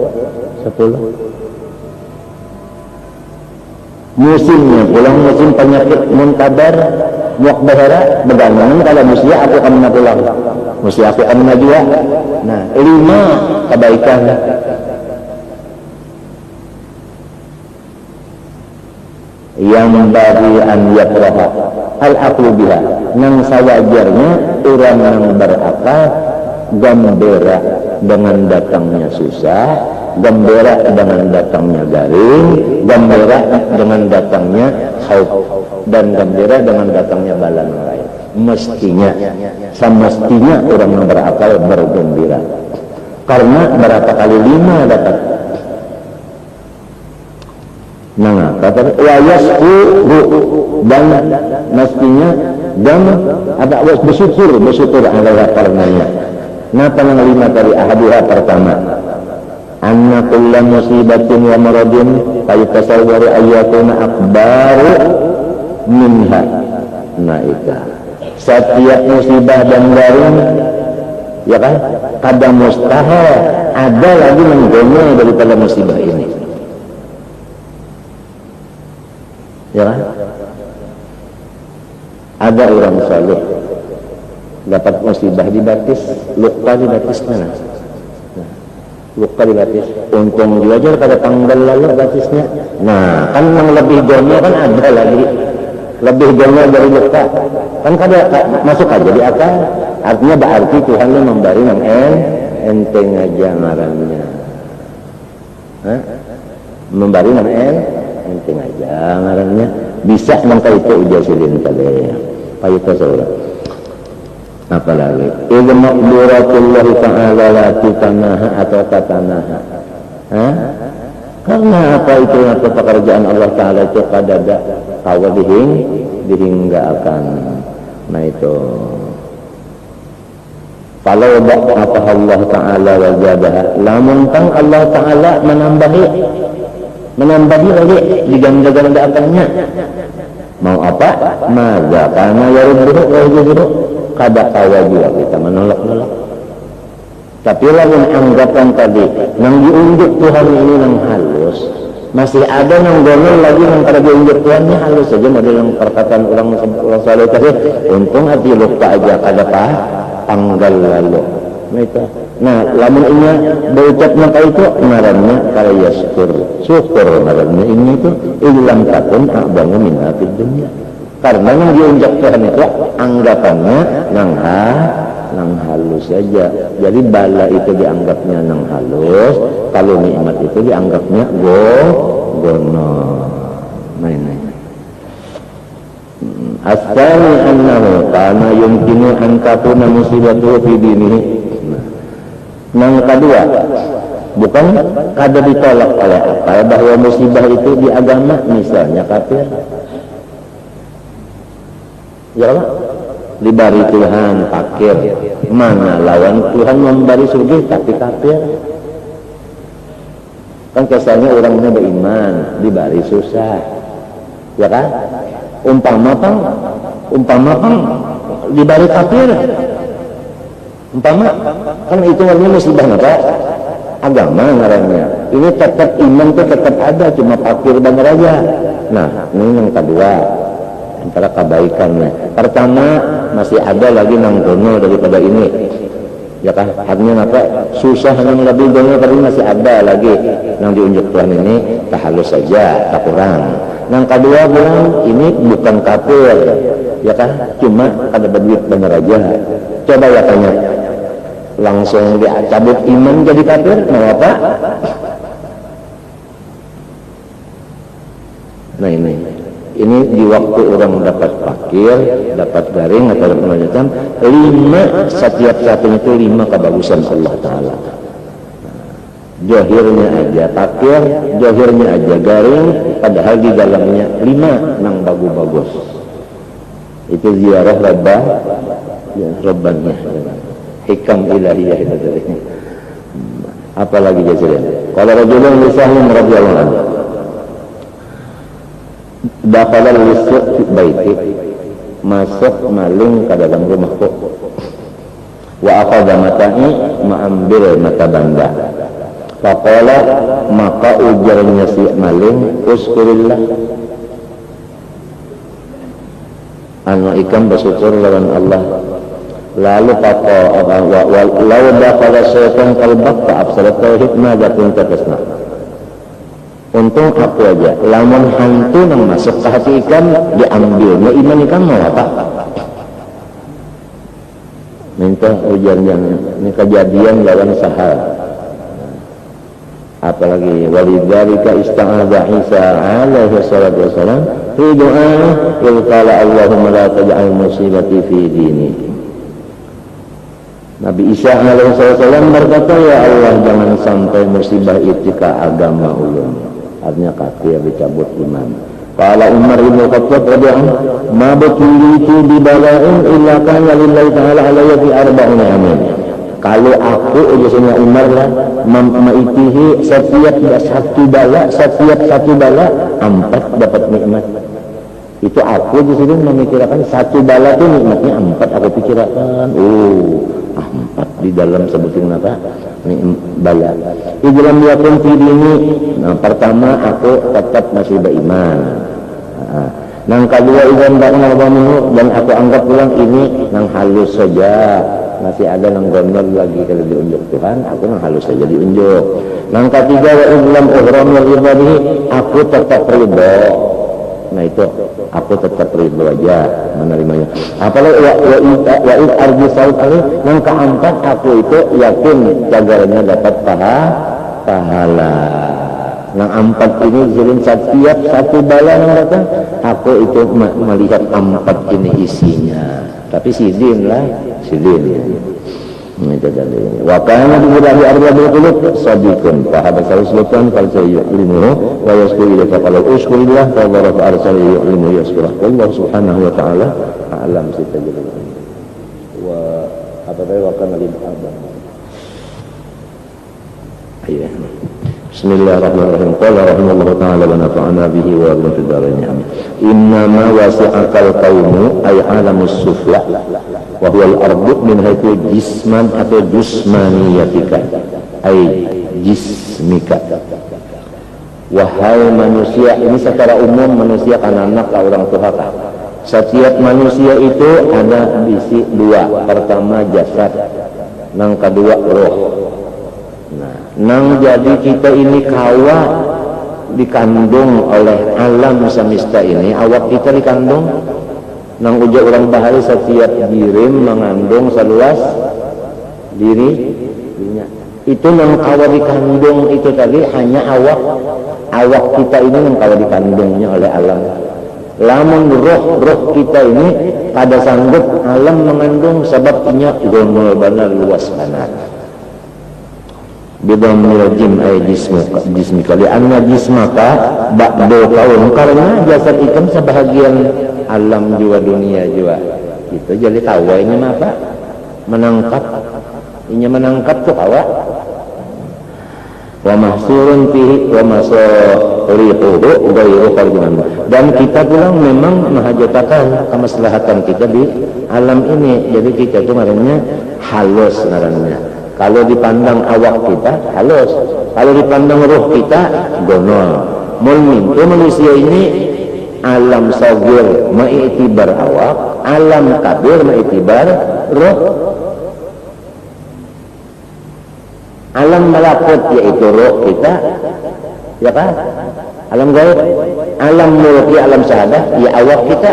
Musimnya pulang musim penyakit muntabar muak bahara begangan kalau musia aku akan pulang. Musia aku akan jua. Nah, 5 kebaikan. Yang bagi an yakraha al-aqlu biha, nang sawajarnya orang yang berakal gembira dengan datangnya susah, gembira dengan datangnya garing, gembira dengan datangnya khauf, dan gembira dengan datangnya bala lain. Semestinya orang yang berakal bergembira. Karena berapa kali 5 dapat. Nah, kata wayasku dan mestinya dan ada bersyukur adalah karenanya. Napa yang 5 tadi? Ahaduha pertama, anna kulla musibatin wa maradin fayatasawwaru ayyakuna akbaru minha. Nah itu setiap musibah dan garing, ya kan, kada mustahil ada lagi menggolnya daripada musibah ini. Ya kan? Ada orang saleh dapat musibah dibatis, luka dibatis mana? Nah, luka dibatis, untung dia aja pada tanggal lalu batisnya. Nah, kan yang lebih gomnya kan ada lagi, lebih gomnya dari luka, kan kada masuk aja di akal. Artinya berarti Tuhan memberi yang enteng aja ngarannya, memberi yang enteng aja ngarannya, bisa mangka itu ujar silin kali payu tasawuf. Apalagi idza maqduratullah ta'ala la tutanaha atau tatanaha. Karena apa itu atau pekerjaan Allah Ta'ala itu kadada kawa dihinggakan. Nah itu kalau apa Allah Ta'ala wajadaha, lamun kang Allah Ta'ala menambahi lagi diganda-ganda akannya. Mau apa? Maza karena yarudduhu wa yujruhu, kada kawa juga kita menolak-nolak. Tapi lamun anggapan tadi nang diunjuk Tuhan ini nang halus, masih ada nang gomel lagi nang kada diunjuk Tuhannya halus saja. Model yang perkataan orang saleh tadi, untung hati lupa aja kada tanggal lalu. Nah, lamun ini berucap maka itu ngarannya karya syukur ngarannya ini itu ilam takun a'bangu min fid dunya. Karena yang diunjuk Tuhan itu anggapannya nang halus saja. Jadi bala itu dianggapnya nang halus, kalau nikmat itu dianggapnya gono. Main. Asal annahu kana yumkinu an takuna musibatu fi dinihi. Yang kedua, bukan kada ditolak oleh akal bahwa musibah itu di agama, misalnya kafir. Ya Allah, diberi Tuhan fakir, mana lawan Tuhan memberi surga tapi kafir. Kan kesannya orangnya beriman, diberi susah, ya kan? Umpama diberi kafir. Umpama kan itu artinya musibah apa? Agama ngarannya. Ini tetap iman itu tetap ada, cuma fakir dan raja. Nah, ini yang kedua antara kebaikannya. Pertama masih ada lagi nang gono daripada ini. Ya kan? Artinya apa? Susah yang lebih gono tapi masih ada lagi nang diunjuk Tuhan ini, tak halus saja, tak kurang. Yang kedua bilang ini bukan kafir, ya kan? Cuma ada berduit benar aja. Coba ya tanya, langsung dicabut iman jadi kafir, mau apa? Nah ini di waktu orang dapat pakir, dapat garing atau macam 5, setiap satunya itu 5 kebagusan Allah Ta'ala. Johirnya aja pakir, johirnya aja garing, padahal di dalamnya 5 nang bagus-bagus. Itu ziarah Rabbah, ya, Rabbannya, hikam ilahiyah itu tadi. Apalagi jadinya. Kalau rajulun lisahun radhiyallahu anhu dakhala lisuk fi baiti, masuk maling ke dalam rumahku, wa akhadha mata'i, mengambil mata banda. Faqala, maka ujarnya si maling, uskurillah, anu ikam bersyukur lawan Allah. Lalu kata lalu dakhala syaitan qalbak fa absarat tauhid madza kunta tasna. Untung aku aja, lamun hantu nang masuk ke hati ikan diambil, ya iman ikan mau apa? Minta ujarnya, ini kejadian lawan sahal. Apalagi walidzalika ista'adza Isa alaihi salatu wassalam fi doa il qala Allahumma la taj'al musibati fi dini. Nabi Isa alaihi wasallam berkata, ya Allah jangan sampai musibah itu ke agama ulun. Artinya kafir, dicabut iman. Qala Umar bin Khattab radhiyallahu anhu, ma butulitu bi bala'in illa kana lillahi ta'ala alayya fi arba'ina amin. Kalau aku biasanya Umar lah memaitihi setiap satu bala 4 dapat nikmat. Itu aku di sini memikirkan satu bala itu nikmatnya 4 aku pikirkan. 4 di dalam sebutin apa? Bala. Dalam yakun fi dini. Nah, pertama aku tetap masih beriman. Yang kedua idan ba'na dan aku anggap pulang ini nang halus saja. Masih ada nang gondol lagi kalau diunjuk Tuhan, aku nang halus saja diunjuk. Yang ketiga wa illam uhramil ibadihi, aku tetap ridho. Nah itu aku tetap ridho aja menerimanya. Apalagi wa arju saud ali, yang keempat aku itu yakin jagarnya dapat pahala. Yang 4 ini jadi setiap satu bala yang datang, aku itu melihat 4 ini isinya. Tapi sidin. Itu tadi. Wa kana bi arba'il qulub sadiqun fa hada sultan fal ilmuhu wa yashkuru ila qala ushkurillah fa dharaf arsal ilmu yashkuru. Allah subhanahu wa ta'ala a'lam sitajil. Wa apa tadi wa kana li abad. Ayah. Bismillahirrahmanirrahim. Qala rahimallahu ta'ala wa nafa'ana bihi wa bi fiddarin amin. Inna ma wasi'akal qaumu ay alamus sufla wa huwa al-ardu min haythu jisman atau jismaniyatika ay jismika. Wahai manusia, ini secara umum manusia kan anak orang tua kan. Setiap manusia itu ada bisi 2. Pertama jasad, yang kedua roh. Nang jadi kita ini kawa dikandung oleh alam semesta ini, awak kita dikandung nang uja orang bahari setiap dirim mengandung seluas dirinya. Itu nang kawa dikandung itu tadi hanya awak kita ini nang kawa dikandungnya oleh alam. Lamun roh kita ini pada sanggup alam mengandung sebabnya gonol banar luas banar. Bidhamil jim ay jismika lianna jismaka ba'du kaum, karena jasad ikan sebahagian alam juga dunia juga itu jadi kawa ini apa menangkap tuh kawa wa mahsurun fihi wa masarihuhu ghairu farjiman, dan kita pulang memang menghajatkan kemaslahatan kita di alam ini. Jadi kita itu ngarannya halus ngarannya. Kalau dipandang awak kita halus, kalau dipandang roh kita gonol. Itu manusia ini alam sagir ma'itibar awak, alam kabir ma'itibar roh. Alam malakut yaitu roh kita, ya kan? Alam gaib, alam mulki, alam syahadah ya awak kita.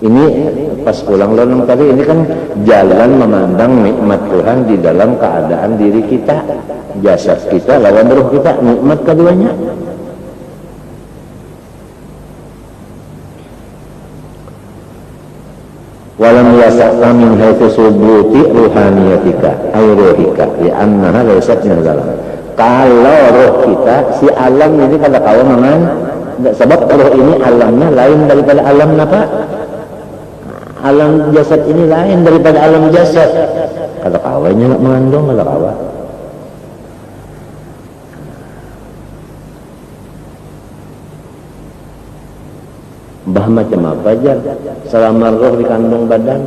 Ini pas pulang lonong tadi, ini kan jalan memandang nikmat Tuhan di dalam keadaan diri kita, jasad kita lawan ruh kita, nikmat keduanya. Walam yasa'ka min haitsu subuti ruhaniyatika ay ruhika li'annaha laysat min zalam. Kalau roh kita, si alam ini kalau kawan memang sebab roh ini alamnya lain daripada alam apa? Alam jasad ini lain daripada alam jasad. Kalau kawannya nak mengandung, kalau kawan. Bah macam apa aja? Selama roh dikandung badan,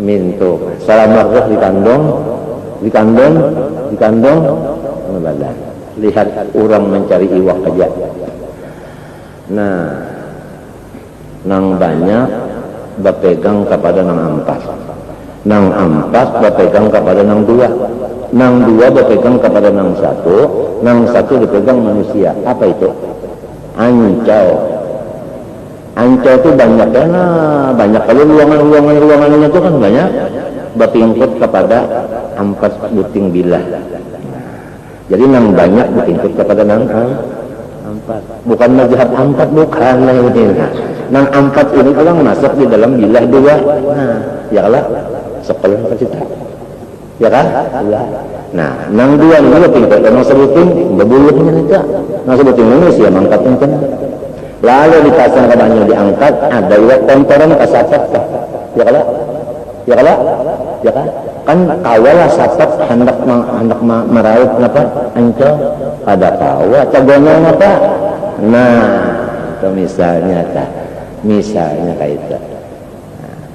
mintu. Selama roh dikandung badan. Lihat orang mencari iwak aja. Nah, nang banyak berpegang kepada nang ampas, nang ampas berpegang kepada nang dua berpegang kepada nang satu dipegang manusia. Apa itu? Ancau itu banyak ya, banyak. Kalau ruangannya itu kan banyak bertingkut kepada ampas buting bilah. Jadi nang banyak bertingkut kepada nang ampat. Bukan mazhab ampat, bukan ini. Nang ampat ini kalau masuk di dalam bilah dua. Nah, ya kalah sekolah kita. Ya kan? Ya. Nah, nang dua ini bertingkut, nang sebuting berbuluhnya itu. Nang sebuting ini sih mangkatnya kan. Lalu dipasang kebanyakan diangkat, ada juga kontoran kasatap. Ya kalah? Ya kalah? Ya kan? Kan kawalah satap hendak meraup apa? Ancol ada kawa, cagonong apa? Nah, itu misalnya kayak itu.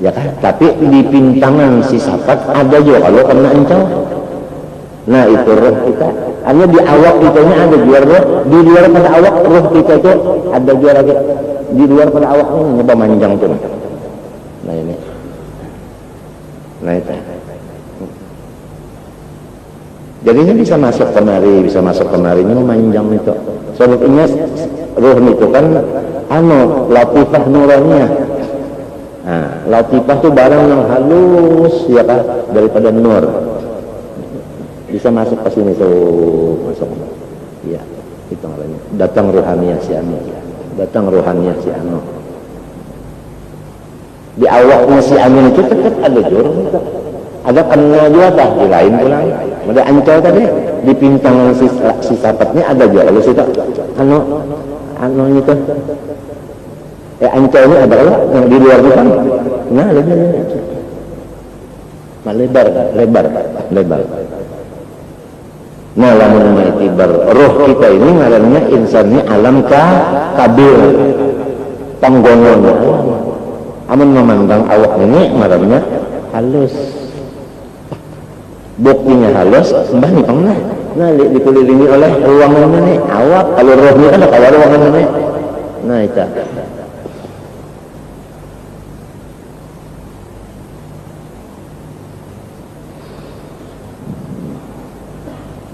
Ya kan? Tapi di pintangan si sapat ada juga kalau kena ancol. Nah, itu roh kita. Hanya di awak kitanya ada juga roh. Di luar pada awak roh kita itu ada juga lagi. Di luar pada awaknya nyoba manjang tuh. Nah ini. Nah itu. Jadi ini bisa masuk kemari, ini memanjang itu. Sebetulnya roh itu kan latifah nuraniyah. Nah, latifah itu barang yang halus ya kan, daripada nur. Bisa masuk ke sini masuk. Iya, itu namanya. Datang rohaniyah si anu. Di awaknya si anu itu tetap ada jurus itu. Ada kena juga dah di lain pulang. Ada ancol tadi di pintangan si sapatnya ada juga. Kalau situ anu itu. Ancol ini ada lah yang di luar itu kan. Nah, lebar. Nah, lamun maitibar roh kita ini ngarannya insannya alam kabir. Panggongon. Amun memandang awak ini ngarannya halus. Buktinya halus, sembah nih pernah. Nah, dikelilingi oleh ruangannya nih, awak. Kalau rohnya kan ada ruangannya nih. Nah, itu.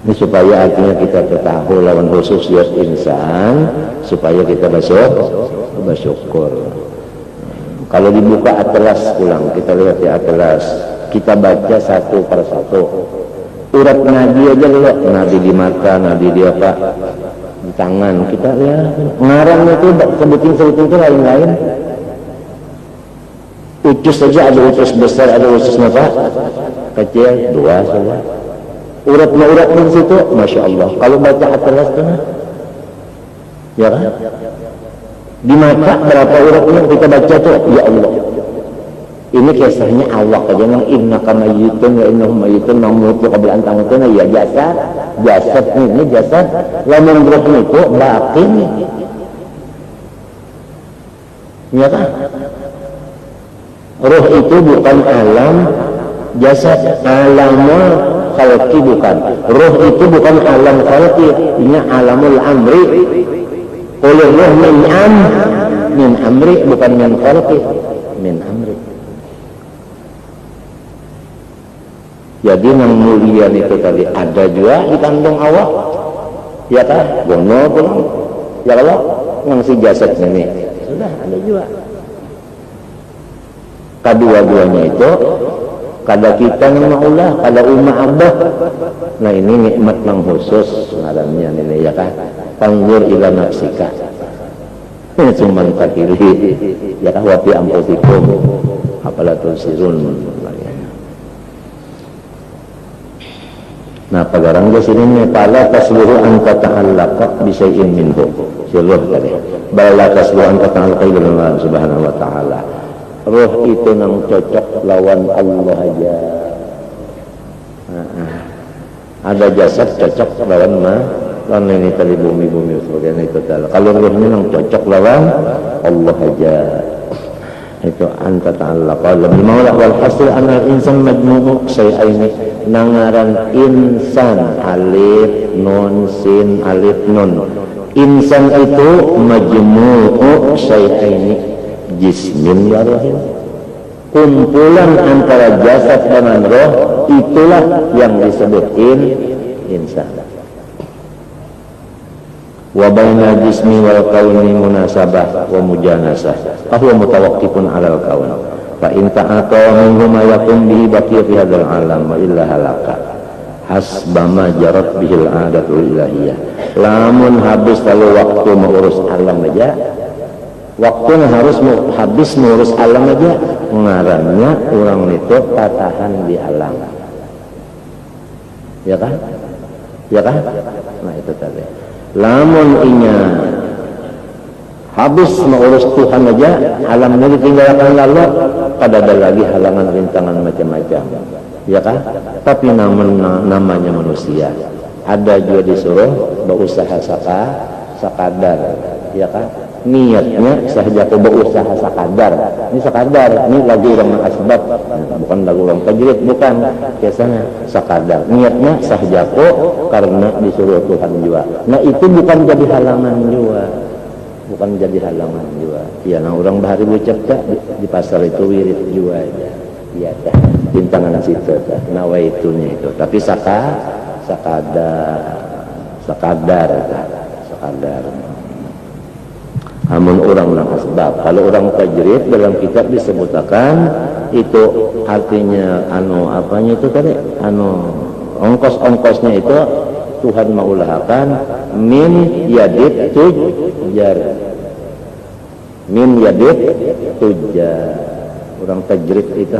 Ini supaya artinya kita ketahui lawan khusus ya insan, supaya kita bersyukur. Kalau dibuka atlas pulang, kita lihat di atlas. Kita baca satu per satu. Urat nadi aja loh, nadi di mata, nadi di apa, di tangan. Kita lihat ngarangnya itu sebutin itu lain-lain. Usus saja ada usus besar, ada usus kecil, dua saja. Urat di situ, masya Allah. Kalau baca atlas itu, ya kan? Di mata berapa uratnya kita baca tuh, ya Allah. Ini kisahnya awak aja nang innaka mayyitun wa innahum mayyitun namutu qabla an tamutuna ya jasad ini jasad lamun roh itu batin ya kan roh itu bukan alam jasad alamul khalqi bukan roh itu bukan alam khalqi ini alamul amri oleh roh min amri bukan min khalqi min amri. Jadi yang mulia itu tadi ada juga di kandung awak, ya kan? Bono pulang, ya Allah, yang si jasad ini sudah ada juga. Kedua-duanya itu kada kita nama ulah, kada umma abah. Nah ini nikmat yang khusus ngarannya ini ya kan. Panggil ila nafsika. Ini cuma takiri ya kan, wa fi anfusikum afala tusirun. Nah pagarang di sini nih, pala tasluhu an tata'allaqa bi syai'in minhu. Sirruh tadi. Bala tasluhu an tata'allaqa ila Allah Subhanahu wa taala. Roh itu nang cocok lawan Allah aja. Ada jasad cocok lawan lawan ini tadi bumi sebagainya itu tadi. Kalau rohnya nang cocok lawan Allah aja. Itu anta ta'allaqa bil maula wal hasil anal insan majmu'u syai'aini. Nangaran insan alif nun sin alif nun. Insan itu majmu'u syai'aini, jismin wa rohin. Kumpulan antara jasad dan roh, itulah yang disebut insan. Wa bainal jismi wal kauni munasabah wa mujanasah. Fahuwa mutawaqqifun 'alal kaun. Fa in ta'ata minhu ma yakun bihi baqiya fi hadzal 'alam wa illa halaka. Hasbama jarat bihil 'adatul ilahiyah. Lamun habis kalau waktu mengurus alam aja, waktunya harus habis mengurus alam aja, ngarannya orang itu tatahan di alam. Ya kan? Ya kan? Nah itu tadi. Lamun inya habis mengurus Tuhan aja, alamnya ditinggalkan lalu, pada ada lagi halangan rintangan macam-macam, ya kan? Tapi namanya manusia, ada juga disuruh berusaha sakadar, ya kan? Niatnya sahaja aku berusaha sakadar, ini sakadar, ini lagu orang asbab, bukan lagu orang tajrid, bukan, biasanya sakadar, niatnya sahaja aku karena disuruh Tuhan juga. Nah itu bukan jadi halangan juga, bukan jadi halangan juga. Ya, nah orang bahari ucap di pasar itu wirid juga aja, ya dah, bintangan situ dah, nawaitunya itu, tapi sakadar. Amun orang asbab. Kalau orang tajrid dalam kitab disebutkan itu artinya apanya itu tadi, ongkos-ongkosnya itu Tuhan mengulahkan min yadid tujar. Min yadid tujar. Orang tajrid itu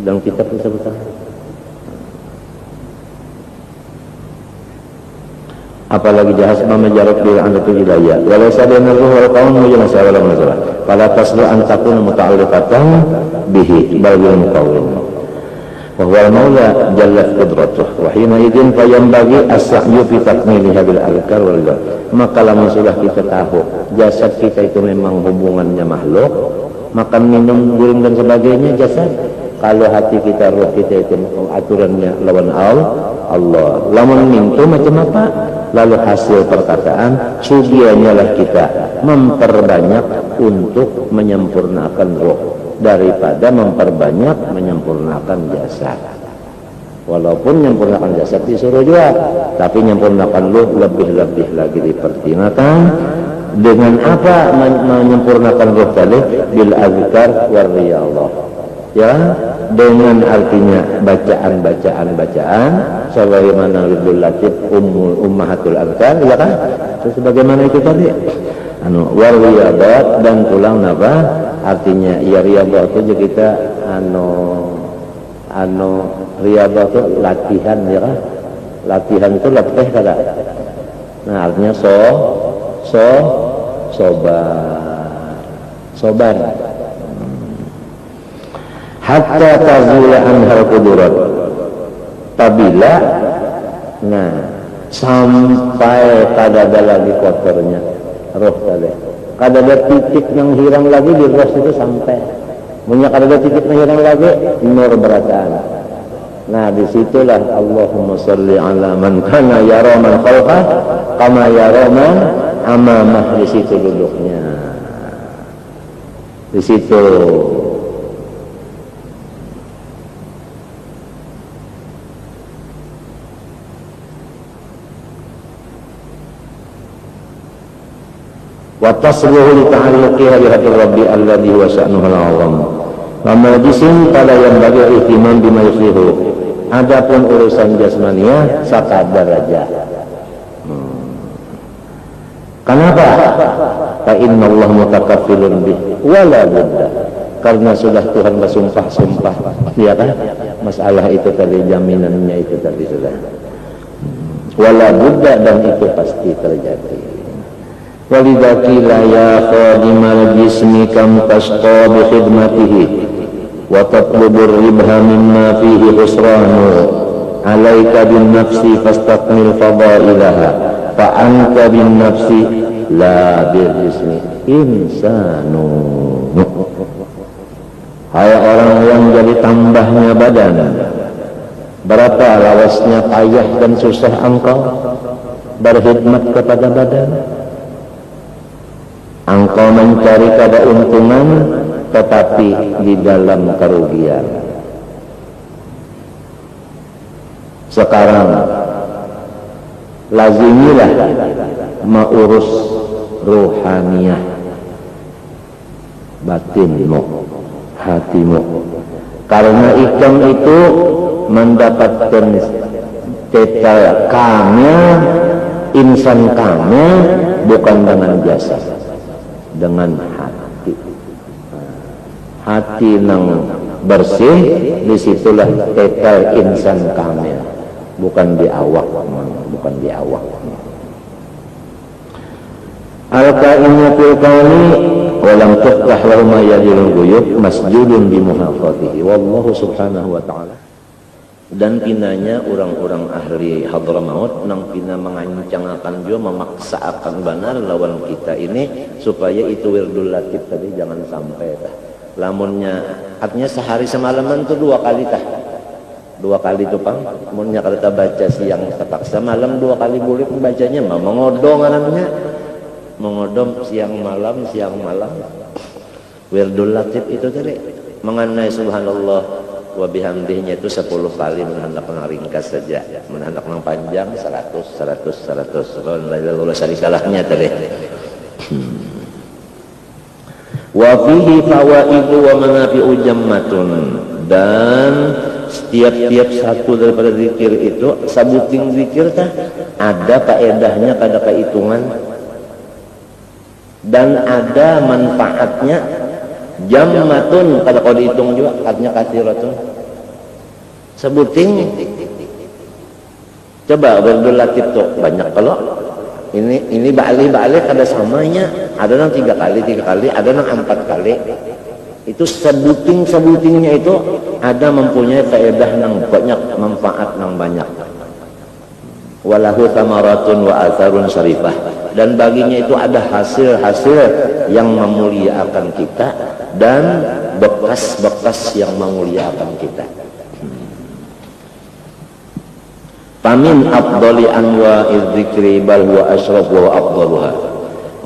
dalam kitab disebutkan. Apalagi jahas mamajarok bil andatu ilaya walau sadana ruh wal qaum mujana sawala masalah fala taslu an takuna muta'alliqatan bihi bal bil muqawwim wa huwa al maula jallat qudratuh wa hina idzin fayambagi as-sa'yu fi takmiliha bil alkar wal ghar. Maka lamun sudah kita tahu jasad kita itu memang hubungannya makhluk, makan minum guring dan sebagainya jasad. Kalau hati kita, roh kita itu aturannya lawan Allah. Lamun mintu macam apa? Lalu hasil perkataan sugianya lah kita memperbanyak untuk menyempurnakan roh daripada memperbanyak menyempurnakan jasad. Walaupun menyempurnakan jasad disuruh juga, tapi menyempurnakan roh lebih-lebih lagi dipertimbangkan. Dengan apa menyempurnakan roh tadi? Bil azkar war riyadhah. Ya, dengan artinya bacaan sebagaimana Ridul Latif ummahatul azkar, ya kan? Sebagaimana itu tadi war riyadat dan tulang apa artinya ya riyadah itu juga kita riyadah itu latihan, ya kan? Latihan itu latih kada. Nah artinya sobar hatta tazula anhal qudurat, tabila nah sampai kada ada lagi kotornya roh tadi, kada ada titik yang hilang lagi di roh itu sampai punya kada ada titik yang hilang lagi nur berataan. Nah disitulah Allahumma sholli ala man kana yara man khalqah kama yara man amamah, di situ duduknya, di situ. wa tasluhu li ta'alluqiha bi hadri rabbi alladhi huwa sya'nuhu al-'azam wa majlisin fala yanbaghi ihtimam bima yuslihu. Adapun urusan jasmania sakadar aja. Kenapa? Fa innallaha mutakaffilun bih wala budda. Karena sudah Tuhan bersumpah-sumpah, ya kan? Masalah itu tadi, jaminannya itu tadi sudah. Wala budda, dan itu pasti terjadi. Walidakila ya khadimal jismi kam tasqa bi khidmatihi wa tatlubur ribha mimma fihi husranu alaika bin nafsi fastakmil fadailaha fa anta bin nafsi la bil jismi insanu. Hai orang yang jadi tambahnya badan, berapa lawasnya payah dan susah engkau berkhidmat kepada badan. Engkau mencari keuntungan tetapi di dalam kerugian. Sekarang lazimilah mengurus ruhaniyah batinmu, hatimu, karena ikam itu mendapatkan total kamil, insan kamil bukan dengan jasad, dengan hati. Hati nang bersih, disitulah total insan kamil, bukan di awak, bukan di awak. Al-kainnya fil kauni walam tuftah lahu ma yadilul ghuyub masjudun bi muhafatihi wallahu subhanahu wa ta'ala. Dan pinanya orang-orang ahli Hadramaut nang pina mengancangkan juga, memaksakan benar lawan kita ini supaya itu wirdul latif tadi jangan sampai tah. Lamunnya artinya sehari semalaman tuh 2 kali tah. 2 kali tuh pang. Lamunnya kalau kita baca siang terpaksa malam 2 kali boleh membacanya mah mengodong anaknya. Mengodom siang malam wirdul latif itu tadi mengenai subhanallah wa bihamdihnya itu 10 kali, menhendak ringkas saja, menhendak panjang 100 la syarikalahnya tadi. Wa fihi fawaidu wa manafi'u jammatun, dan setiap satu daripada zikir itu sabuting zikir tah ada faedahnya, ada kehitungan dan ada manfaatnya. Jammatun kalau dihitung juga artinya kathiratun, sebuting. Coba wirdul latif tuh banyak, kalau ini ba'alih ada samanya, ada nang 3 kali, ada nang 4 kali. Itu sebutingnya itu ada mempunyai faedah nang banyak, manfaat nang banyak. Walahu tamaratun wa atharun syarifah, dan baginya itu ada hasil-hasil yang memuliakan kita dan bekas-bekas yang memuliakan kita. Famin afdali anwa'iz dzikri bal huwa asyraf wa afdaluha,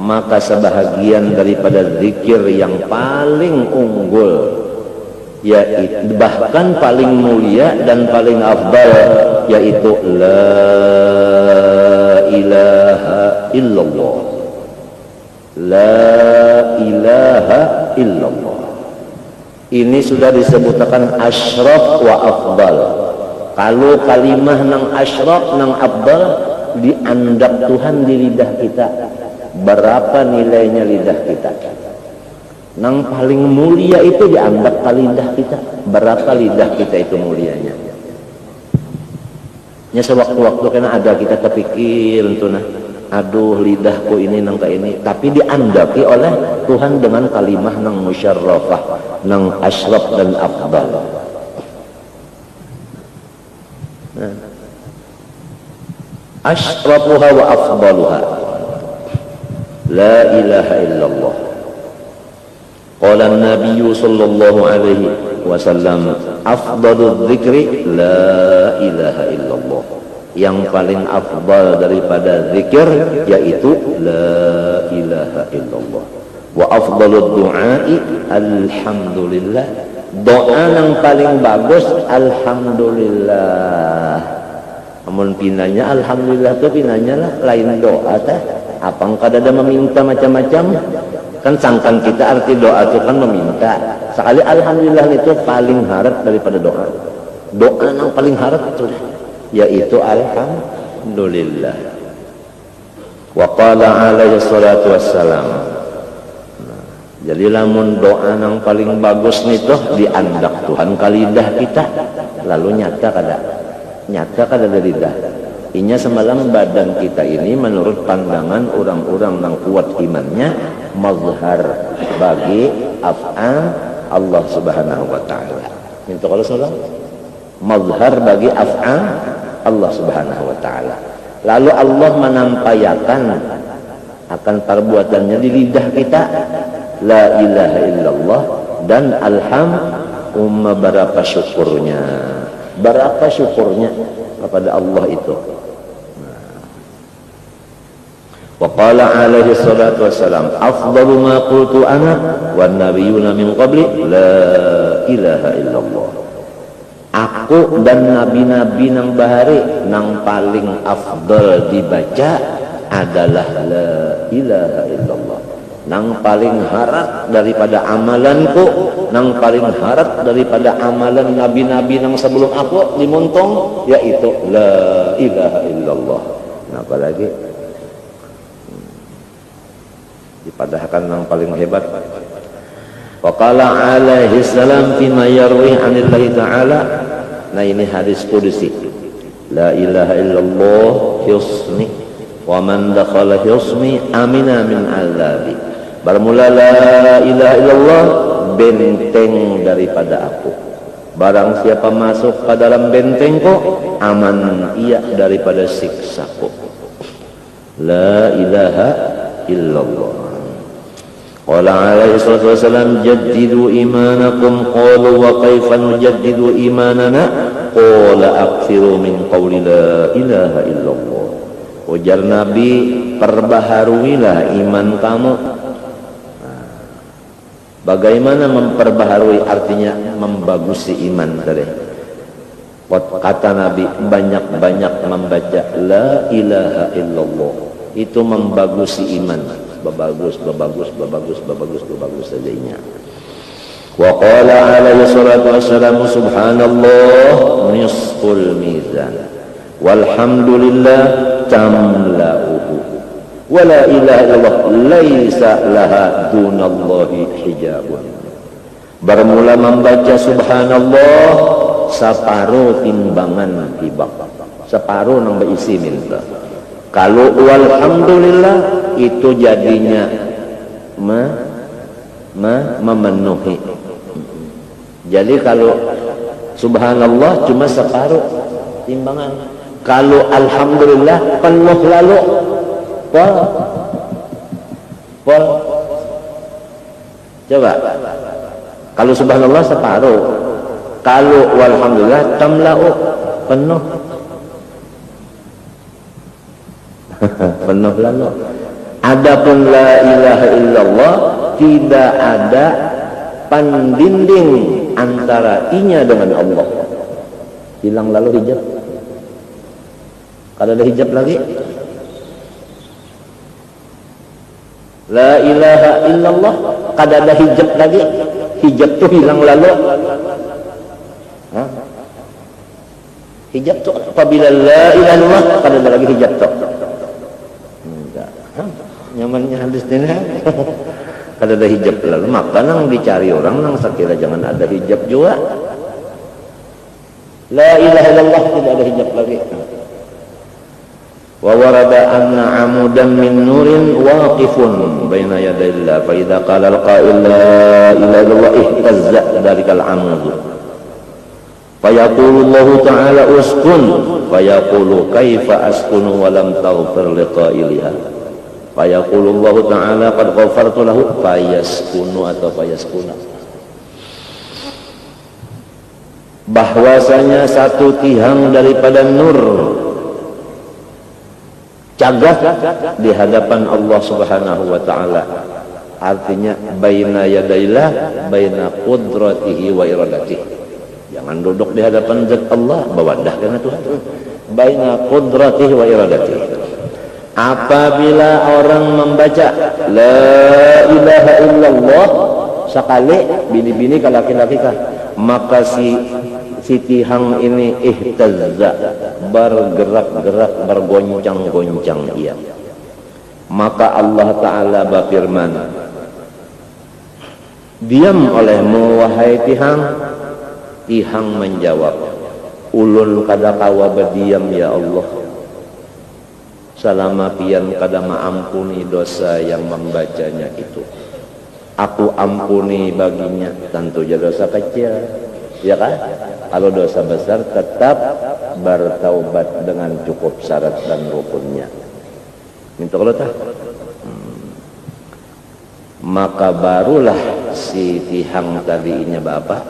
maka sebahagian daripada zikir yang paling unggul, yaitu bahkan paling mulia dan paling afdal, yaitu la ilaha illallah. La ilaha illallah ini sudah disebutkan asyraf wa afdal. Kalau kalimah nang asyraf nang afdal diandap Tuhan di lidah kita, berapa nilainya lidah kita. Nang paling mulia itu diandap ke lidah kita, berapa lidah kita itu mulianya. Nya sewaktu-waktu kena ada kita terpikir entuna, aduh lidahku ini nang ka ini, tapi diandapi oleh Tuhan dengan kalimah nang musyarrafah, nang asyraf dan afdal. Asyrafuha wa afdaluha la ilaha illallah. Qala an-nabiy sallallahu alaihi wasallam afdaludz dzikri la ilaha illallah, yang paling afdal daripada zikir yaitu la ilaha illallah. Wa afdalud du'ai alhamdulillah, doa yang paling bagus alhamdulillah. Amun pinanya alhamdulillah tuh pinanya lah lain doa teh, Apa engkau ada meminta macam-macam? Kan sangkan kita arti doa itu kan meminta. Sekali alhamdulillah itu paling harap daripada doa. Doa yang paling harap itu yaitu alhamdulillah. Wa qala alaihi salatu wassalam. Jadi lamun doa yang paling bagus itu diandak Tuhan ka lidah kita. Lalu nyata kada dari lidah. Inya semalam badan kita ini menurut pandangan orang-orang yang kuat imannya mazhar bagi af'al Allah Subhanahu wa taala. Minta kalau salah mazhar bagi af'al Allah Subhanahu wa taala. Lalu Allah menampayakan akan perbuatannya di lidah kita, la ilaha illallah dan alhamdulillah. Berapa syukurnya kepada Allah itu. Wa qala alaihi salatu wassalam, afdalu ma qultu ana wan nabiyyuna min qabli la ilaha illallah. Aku dan nabi-nabi nang bahari nang paling afdal dibaca adalah la ilaha illallah. Nang paling harap daripada amalanku, nang paling harap daripada amalan nabi-nabi nang sebelum aku dimuntong, yaitu la ilaha illallah. Nah, apalagi dipadahkan nang paling hebat. Wa qala alaihi salam fima yarwi 'anillahi ta'ala. Nah, ini hadis qudsi. La ilaha illallah husni wa man dakhala husni amina min azabi. Bermula la ilaha illallah benteng daripada aku. Barang siapa masuk ke dalam bentengku, aman ia daripada siksaku. La ilaha illallah. Qala alaihi salatu wassalam, jaddidu imanakum. Qalu wa kaifa nujaddidu imanana? Qala akthiru min qawli la ilaha illallah. Ujar Nabi, perbaharuilah iman kamu. Bagaimana memperbaharui, artinya membagusi iman tadi. Kata Nabi, banyak-banyak membaca la ilaha illallah. Itu membagusi iman. Bagus saja. Wa qala alaihi salatu wassalam, subhanallah nisful mizan walhamdulillah tamla'uhu. Wa la ilaha illallah laisa laha dunallahi hijabun. Bermula membaca subhanallah separuh timbangan hibah, separuh nang berisi minta. Kalau walhamdulillah itu jadinya memenuhi. Jadi kalau subhanallah cuma separuh timbangan. Kalau alhamdulillah penuh lalu. Pol. Coba. Kalau subhanallah separuh. Kalau walhamdulillah tamla'u penuh. Penuh lalu. Adapun la ilaha illallah tidak ada pandinding antara inya dengan Allah. Hilang lalu hijab. Kalau ada hijab lagi, la ilaha illallah kada ada hijab lagi. Hijab tu hilang lalu. Hijab tu apabila la ilaha illallah kada ada lagi hijab tu. Enggak. Nyamannya hadis ini. Kada ada hijab lalu, maka nang dicari orang nang sakira jangan ada hijab juga. La ilaha illallah tidak ada hijab lagi. Wa warada anna amudan min nurin waqifun baina yadayillah fa idza qala al-qa'il la ilaha illallah ihtazza dalikal amud fa yaqulu Allah ta'ala uskun fa yaqulu kaifa askunu wa lam taghfir liqa'iliha fa yaqulu Allah ta'ala qad ghafartu lahu fa yaskunu atau fa yaskuna. Bahwasanya satu tiang daripada nur cagak di hadapan Allah Subhanahu wa taala. Artinya baina yadailah, baina qudratihi wa iradatihi. Jangan duduk di hadapan zat Allah, bawadah kana Tuhan. Baina qudratihi wa iradatihi. apabila orang membaca la ilaha illallah sekali bini-bini ke laki-laki kah, maka si tihang ini ihtazza, bergerak-gerak, bergoncang-goncang ia. Maka Allah Ta'ala berfirman, diam olehmu wahai tihang. Tihang menjawab, ulun kada kawa berdiam ya Allah, selama pian kada maampuni dosa yang membacanya itu. Aku ampuni baginya, tentu saja dosa kecil, ya kan? Kalau dosa besar tetap bertaubat dengan cukup syarat dan rukunnya. Minta kalau tak, maka barulah si tihang tadinya bapak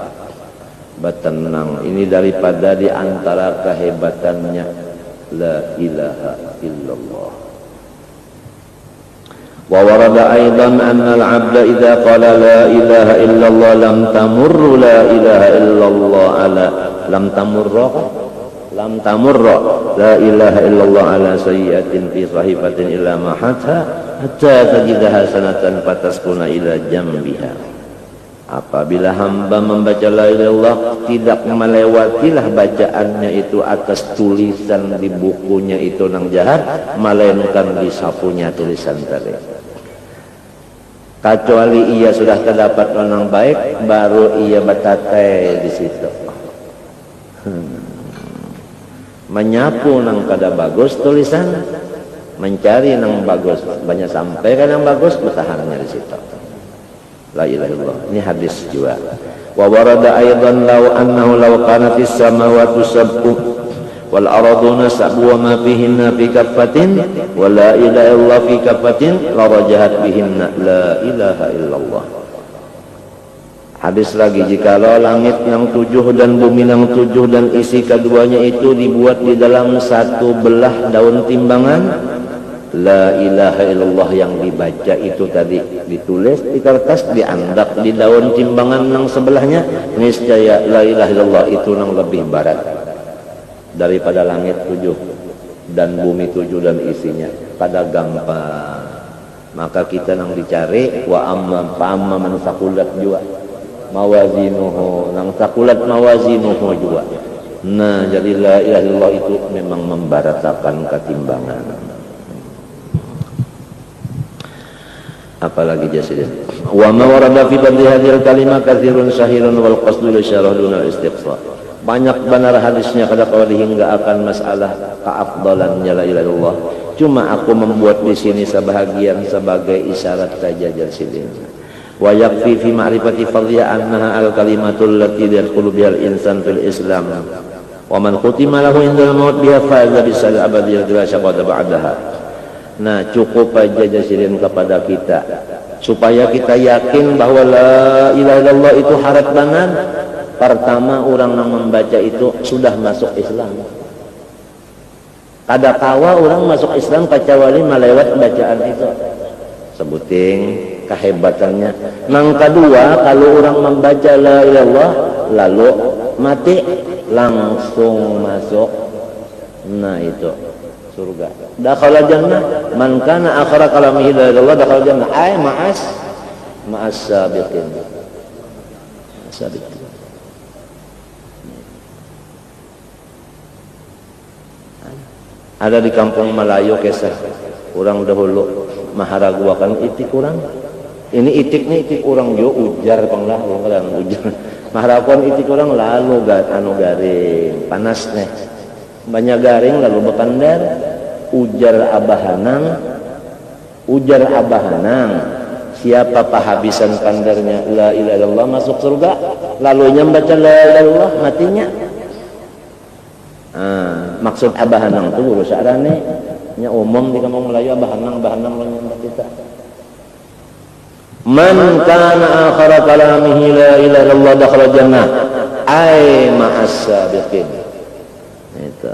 bertenang. Ini daripada di antara kehebatannya la ilaha illallah. Wa warada aidan anna al-'abda idza qala la ilaha illallah lam tamurru la ilaha illallah ala lam tamurra la ilaha illallah ala sayyi'atin fi sahifatin illa mahatha hatta tajidaha sanatan fataskuna ila jambiha. Apabila hamba membaca la ilaha illallah, tidak melewatilah bacaannya itu atas tulisan di bukunya itu nang jahat, melainkan di sapunya tulisan tadi. Kecuali ia sudah terdapat orang baik, baru ia batatai di situ. Menyapu nang kada bagus tulisan, mencari nang bagus, banyak sampai kan yang bagus, bertahannya di situ. La ilaha illallah. Ini hadis juga. Wa warada aidan law annahu law kanatis samawati sab'u wal arduna sab'u wa ma fihinna fi kaffatin wa la ilaha illallah fi kaffatin la rajahat bihinna la ilaha illallah. Hadis lagi, jikalau langit yang 7 dan bumi yang 7 dan isi keduanya itu dibuat di dalam satu belah daun timbangan, la ilaha illallah yang dibaca itu tadi ditulis di kertas, diandak di daun timbangan yang sebelahnya, niscaya la ilaha illallah itu yang lebih berat daripada langit 7 dan bumi 7 dan isinya. Pada gampang. Maka kita yang dicari wa amma man saqulat juga mawazinuhu, nang saqulat mawazinuhu juga. Nah, jadi la ilaha illallah itu memang membaratakan ketimbangan. Apalagi jasir. Wa ma warada fi badli hadhil kalimah katsirun syahirun wal qasdu li syarah duna istiqsa. Banyak benar hadisnya kada qawli hingga akan masalah keafdalannya la ilaha illallah. Cuma aku membuat di sini sebahagian sebagai isyarat saja jasir. Wa yakfi fi ma'rifati fadliha annaha al kalimatul lati yadkhulu bihal insan fil Islam. Wa man khutima lahu indal maut biha faza bisal abadiyah la syaqata ba'daha. Nah, cukup aja jasirin kepada kita supaya kita yakin bahwa la ilaha illallah itu harap banget. Pertama, orang yang membaca itu sudah masuk Islam. Kada kawa orang masuk Islam kecuali melewat bacaan itu. Sebuting kehebatannya. Yang kedua, kalau orang membaca la ilaha illallah lalu mati, langsung masuk. Nah, itu surga. Dakhala jannah man kana akhira kalamihi la ilaha illallah dakhala jannah. Ay ma'as sabiqin. Sabiqin. Ada di kampung Melayu kisah orang dahulu maharaguakan itik orang. Ini itiknya itik orang jo ujar panglah orang kadang ujar. Maharaguan itik orang lalu anu garing panas nih. Banyak garing lalu bekandar, ujar abahanang, siapa pahabisan kandarnya la ilaha illallah masuk surga, lalu membaca la ilaha illallah matinya. Maksud abahanang itu guru sarane nya umum di kampung Melayu abahanang lo nyambat kita. Man kana akhir kalamihi la ilaha illallah dakhala jannah ay ma'as sabiqin. Itu.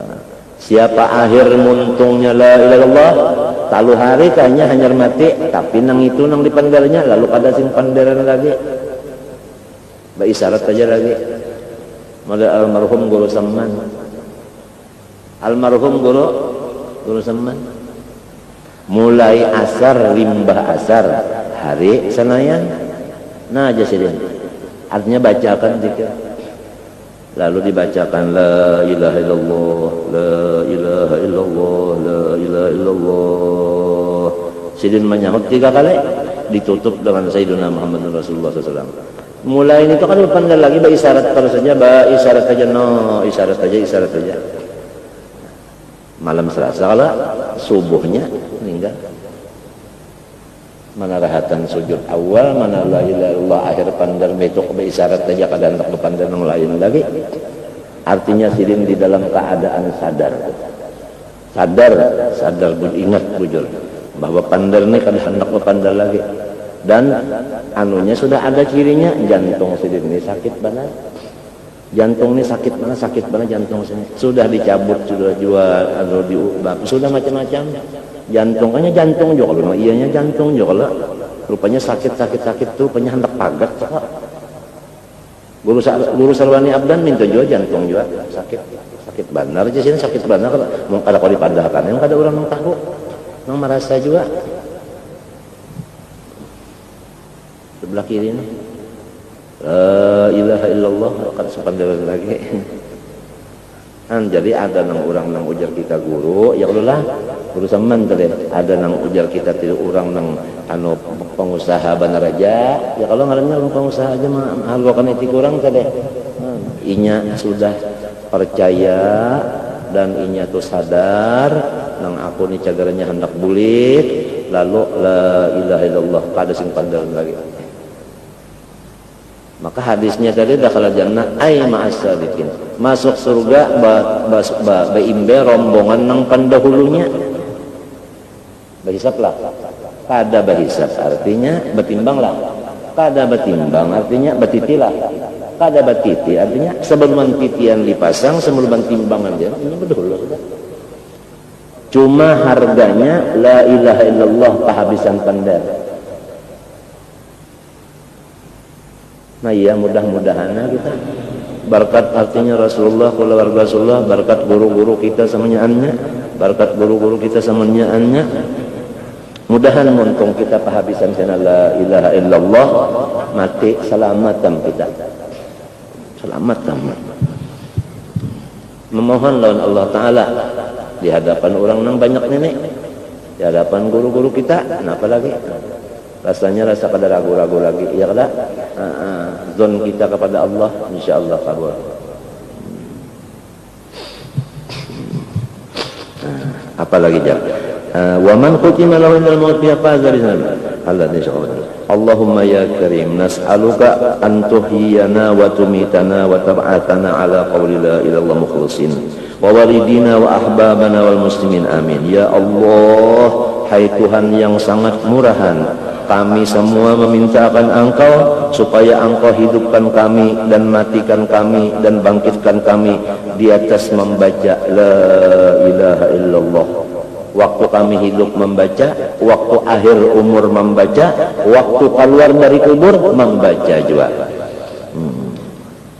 Siapa akhir muntungnya la ilaha illallah, talu hari kayaknya hanyar mati, tapi nang itu nang di pandarnya lalu pada sing pandaran lagi. Ba isyarat aja lagi. Mada almarhum guru Samman. Almarhum guru Samman. mulai asar limbah asar hari senayan nah aja sidin artinya bacakan zikir lalu dibacakan la ilaha illallah la ilaha illallah la ilaha illallah sidin menyahut 3 kali ditutup dengan Sayyidina Muhammad Rasulullah SAW. Mulai itu kan pandang lagi ba isyarat terus saja ba isyarat saja no isyarat saja malam Selasa kalau subuhnya meninggal mana rahatan sujud awal mana la ilaha illallah akhir pandar betok ba isyarat saja kada hendak berpandang yang lain lagi artinya sidin di dalam keadaan sadar ingat bujur bahwa pandar ini kada hendak berpandar lagi dan anunya sudah ada cirinya jantung sidin ini sakit benar jantung ini sakit mana jantung sini sudah dicabut sudah jual atau diubah sudah macam-macam jantungnya jantung juga kalau ianya jantung juga kalau rupanya sakit tuh rupanya hendak pagat guru Sarwani Abdan minta juga jantung juga sakit benar aja sini sakit benar mau kada kau dipadahkan yang kada orang yang tahu yang merasa juga sebelah kiri ini la ilaha illallah kan sepandar lagi jadi ada nang orang nang ujar kita guru ya Allah guru saman tadi ada nang ujar kita tidak orang nang anu pengusaha benar aja ya kalau ngarannya orang pengusaha aja mah halwakan itu kurang tadi inya sudah percaya dan inya tuh sadar nang aku nih cagaranya hendak bulit lalu la ilaha illallah kada sing pandaran lagi maka hadisnya tadi dakhala jannah ay ma'as-sadiqin masuk surga ba imbe rombongan nang pendahulunya bahisap lah kada bahisap artinya betimbang lah kada betimbang artinya betitilah kada batiti artinya sebelum titian dipasang sebelum timbangan dia ini betul sudah cuma harganya la ilaha illallah kehabisan pandar. Nah iya mudah-mudahan kita berkat artinya Rasulullah keluarga Rasulullah berkat guru-guru kita samanyaannya berkat guru-guru kita samanyaannya mudahan muntung kita kehabisan sana la ilaha illallah mati selamatan kita selamat tamat memohon lawan Allah Ta'ala di hadapan orang yang banyak nenek di hadapan guru-guru kita kenapa lagi rasanya rasa kada ragu-ragu lagi ya kada zon kita kepada Allah insyaallah kabul apa lagi jam wa man khutima lahu minal maut ya faza bizana Allah insyaallah Allahumma ya karim nas'aluka an tuhyiyana wa tumitana wa tab'atana ala qawli la ilaha illallah mukhlisin wa walidina wa ahbabana wal muslimin amin ya Allah hai Tuhan yang sangat murahan kami semua memintakan Engkau supaya Engkau hidupkan kami dan matikan kami dan bangkitkan kami di atas membaca la ilaha illallah waktu kami hidup membaca waktu akhir umur membaca waktu keluar dari kubur membaca juga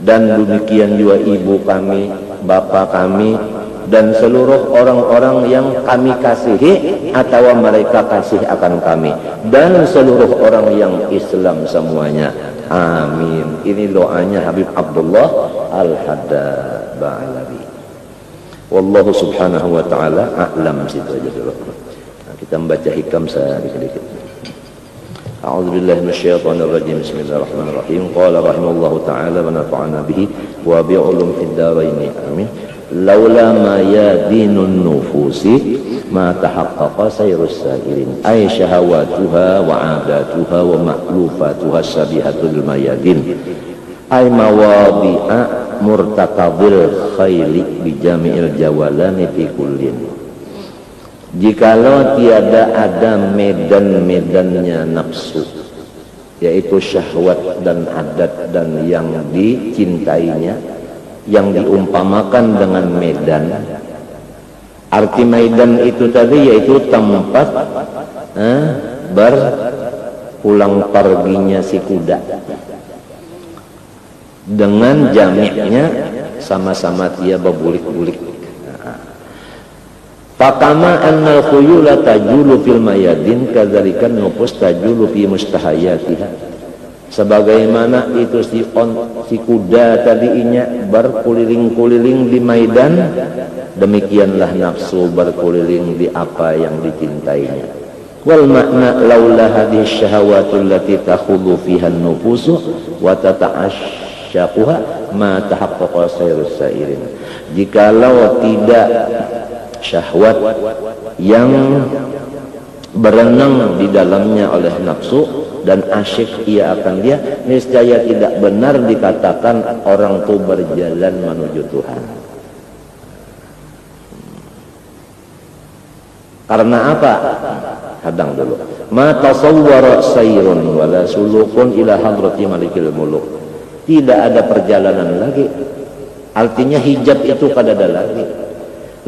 dan demikian juga ibu kami bapak kami dan seluruh orang-orang yang kami kasihi atau mereka kasih akan kami dan seluruh orang yang Islam semuanya amin ini doanya Habib Abdullah Al-Haddad Ba'alawi wallahu subhanahu wa ta'ala a'lam situ aja dulu kita membaca hikam sedikit A'udzubillahi minasyaitonir rajim bismillahirrahmanirrahim qala rahimallahu ta'ala wa nafa'ana bihi wa bi'ulum fid dharain amin laula ma yadinun nufusi ma tahaqqaqa sayrus sa'irin ay syahawatuha wa 'adatuha wa ma'lufatuha sabihatul mayadin ay mawadi'a murtaqabil khayli bi jami'il jawalani fi kullin jikalau tiada ada medan-medannya nafsu yaitu syahwat dan adat dan yang dicintainya yang diumpamakan dengan medan arti medan itu tadi yaitu tempat berpulang perginya si kuda dengan jami'nya sama-sama dia berbulik-bulik Fakama annal khuyula tajulu fil mayadin kadzalikan nufus tajulu fi mustahayatiha. Sebagaimana itu si kuda tadinya berkeliling-keliling di maidan, demikianlah nafsu berkeliling di apa yang dicintainya. Wal makna laula hadhihi syahawatul lati takhudhu fiha an-nufusu wa tata'asyaquha ma tahaqqaqa sayrus sairin. Jikalau tidak syahwat yang berenang di dalamnya oleh nafsu dan asyik ia akan dia, niscaya tidak benar dikatakan orang itu berjalan menuju Tuhan. Karena apa? Hadang dulu. Ma tasawwara sayrun wala sulukun ila hadrati malikil muluk. Tidak ada perjalanan lagi. Artinya hijab itu kada ada lagi.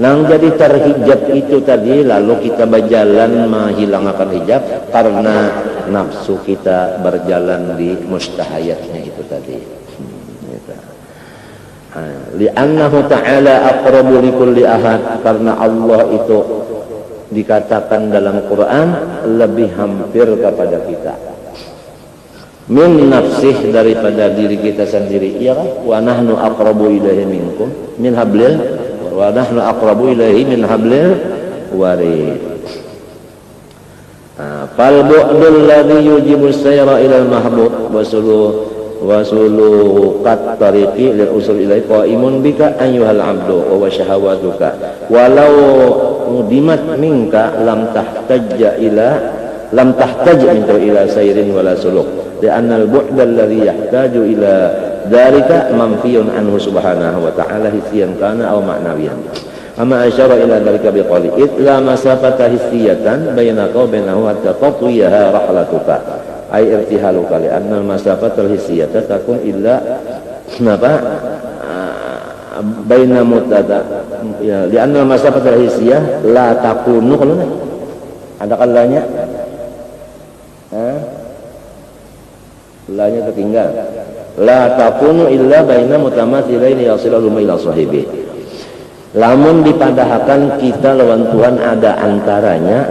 Nang jadi terhijab itu tadi, lalu kita berjalan menghilangkan hijab karena nafsu kita berjalan di mustahayatnya itu tadi. Li'annahu ta'ala aqrabu likulli ahad, karena Allah itu dikatakan dalam Quran lebih hampir kepada kita. Min nafsih, daripada diri kita sendiri. Iya kan? Wa nahnu aqrabu ilaihi minkum min hablil wa nahnu aqrabu ilaihi min hablil warid. Fal bu'dul ladzi yujibu sayra ila al mahbub wasulu kat tariqi lil usul ilai qaimun bika ayyuhal abdu wa syahawatuka walau mudimat minka lam tahtaj minka ila sayrin wala suluk li'anna al bu'da alladhi yahtaju ila dzalika manfiyun anhu subhanahu wa ta'ala hissiyan kana aw ma'nawiyan. Amma asyara ila dzalika biqali illa masafata hissiyatan bainaka wa bainahu hatta tatwiyaha rahlatuka ay irtihaluka li'anna al-masafata al-hissiyata takun illa napa baina mutada ya li'anna al-masafata al-hissiyah la takunu kalau ada kalanya lanya tertinggal la takunu illa baina mutamathilaini yasilu ila sahibi. Lamun dipadahkan kita lawan Tuhan ada antaranya,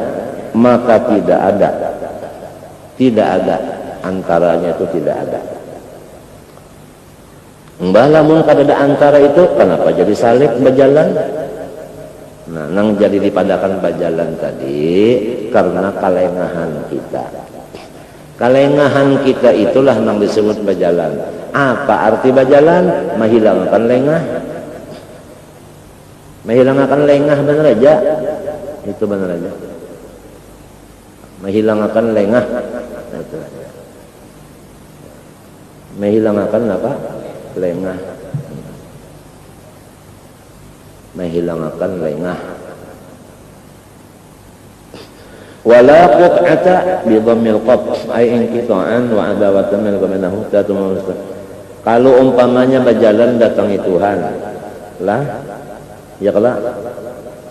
maka tidak ada antaranya, itu tidak ada. Mbah lamun kada ada antara itu, kenapa jadi salik berjalan? Nah, nang jadi dipadahkan berjalan tadi karena kalengahan kita. Kalengahan kita itulah nang disebut berjalan. Apa arti berjalan? Menghilangkan lengah. Menghilangkan lengah benar aja. Itu benar aja. Menghilangkan lengah. Menghilangkan apa? Lengah. Menghilangkan lengah. Wala qut'ata bi dhammil qat ay inqita'an wa adawatan minhu tatum. Kalau umpamanya berjalan datangi Tuhan lah ya kelak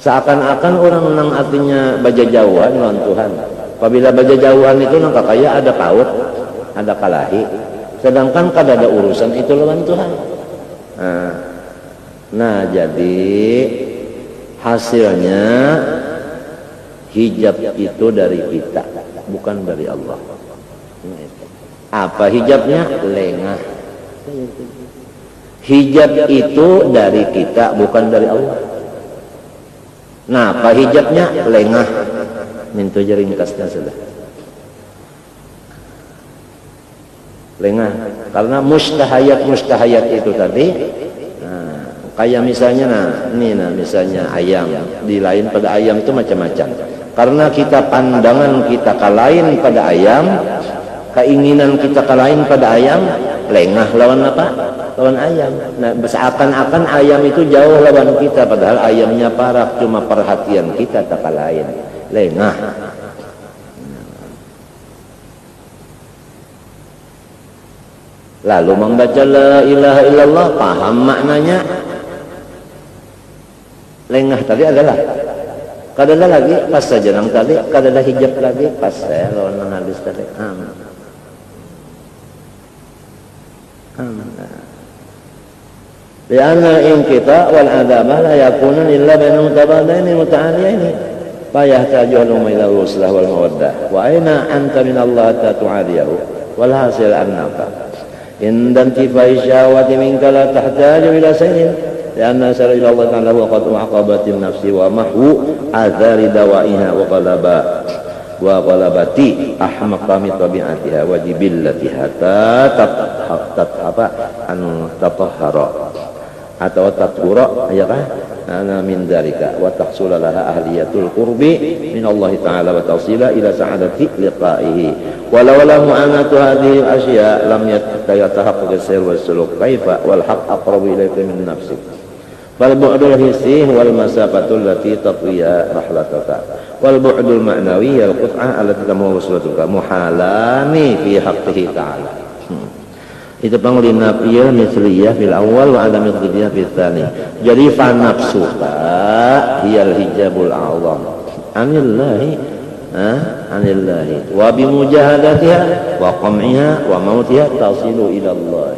seakan-akan orang nang artinya baja jauhan lawan Tuhan. Apabila baja jauhan itu nang kakaya ada paut, ada kalahi, sedangkan kada ada urusan itu lawan Tuhan. Nah jadi hasilnya hijab itu dari kita, bukan dari Allah. Apa hijabnya? Lengah. Hijab itu dari kita, bukan dari Allah. Nah, apa hijabnya? Lengah. Mintu ringkasnya sudah. Lengah. Karena mustahayat itu tadi. Nah, kayak misalnya, misalnya ayam. Di lain pada ayam itu macam-macam. Karena kita pandangan kita kalain pada ayam, keinginan kita kalain pada ayam, lengah lawan apa? Lawan ayam. Nah, seakan-akan ayam itu jauh lawan kita, padahal ayamnya parah, cuma perhatian kita tak kalain. Lengah. Lalu membaca la ilaha illallah, paham maknanya? Lengah tadi adalah kada ada lagi pas saja nang tadi, kada ada hijab lagi pas saya lawan nang hadis tadi. Lianna inqita wal adama la yakunu illa baina mutabadaini muta'aliyaini fayahtaju lahum ila al-uslah wal mawaddah wa aina anta min Allah ta tu'adiyahu wal hasil annaka inda intifai syahwati minka la tahtaju ila sayyin lianna sara ila Allah ta'ala wa qad mu'aqabatin nafsi wa mahwu azari dawaiha wa qalabati ahmaqami tabi'atiha wa jibillatiha tatahhara atau tatgura ya kan ana min dzalika wa tahsul laha ahliyatul qurbi min Allah taala wa tawsila ila sa'adati liqa'ihi walau la mu'anatu hadhihi al-asya lam yatahaqqaq as-sayr wa suluk kaifa wal haqq aqrabu ilayka min nafsik fal bu'dul hissi wal masafatu allati tatwiya rahlataka wal bu'dul ma'nawi al qut'ah allati tamu waslatuka muhalani fi haqqihi ta'ala. Itu panggil nafiyah misliyah fil awal wa adam misliyah fil tsani. Jadi fa nafsuka hiyal hijabul a'zam anillahi anillahi wa bi mujahadatiha wa qam'iha wa mautiha tasilu ila Allah.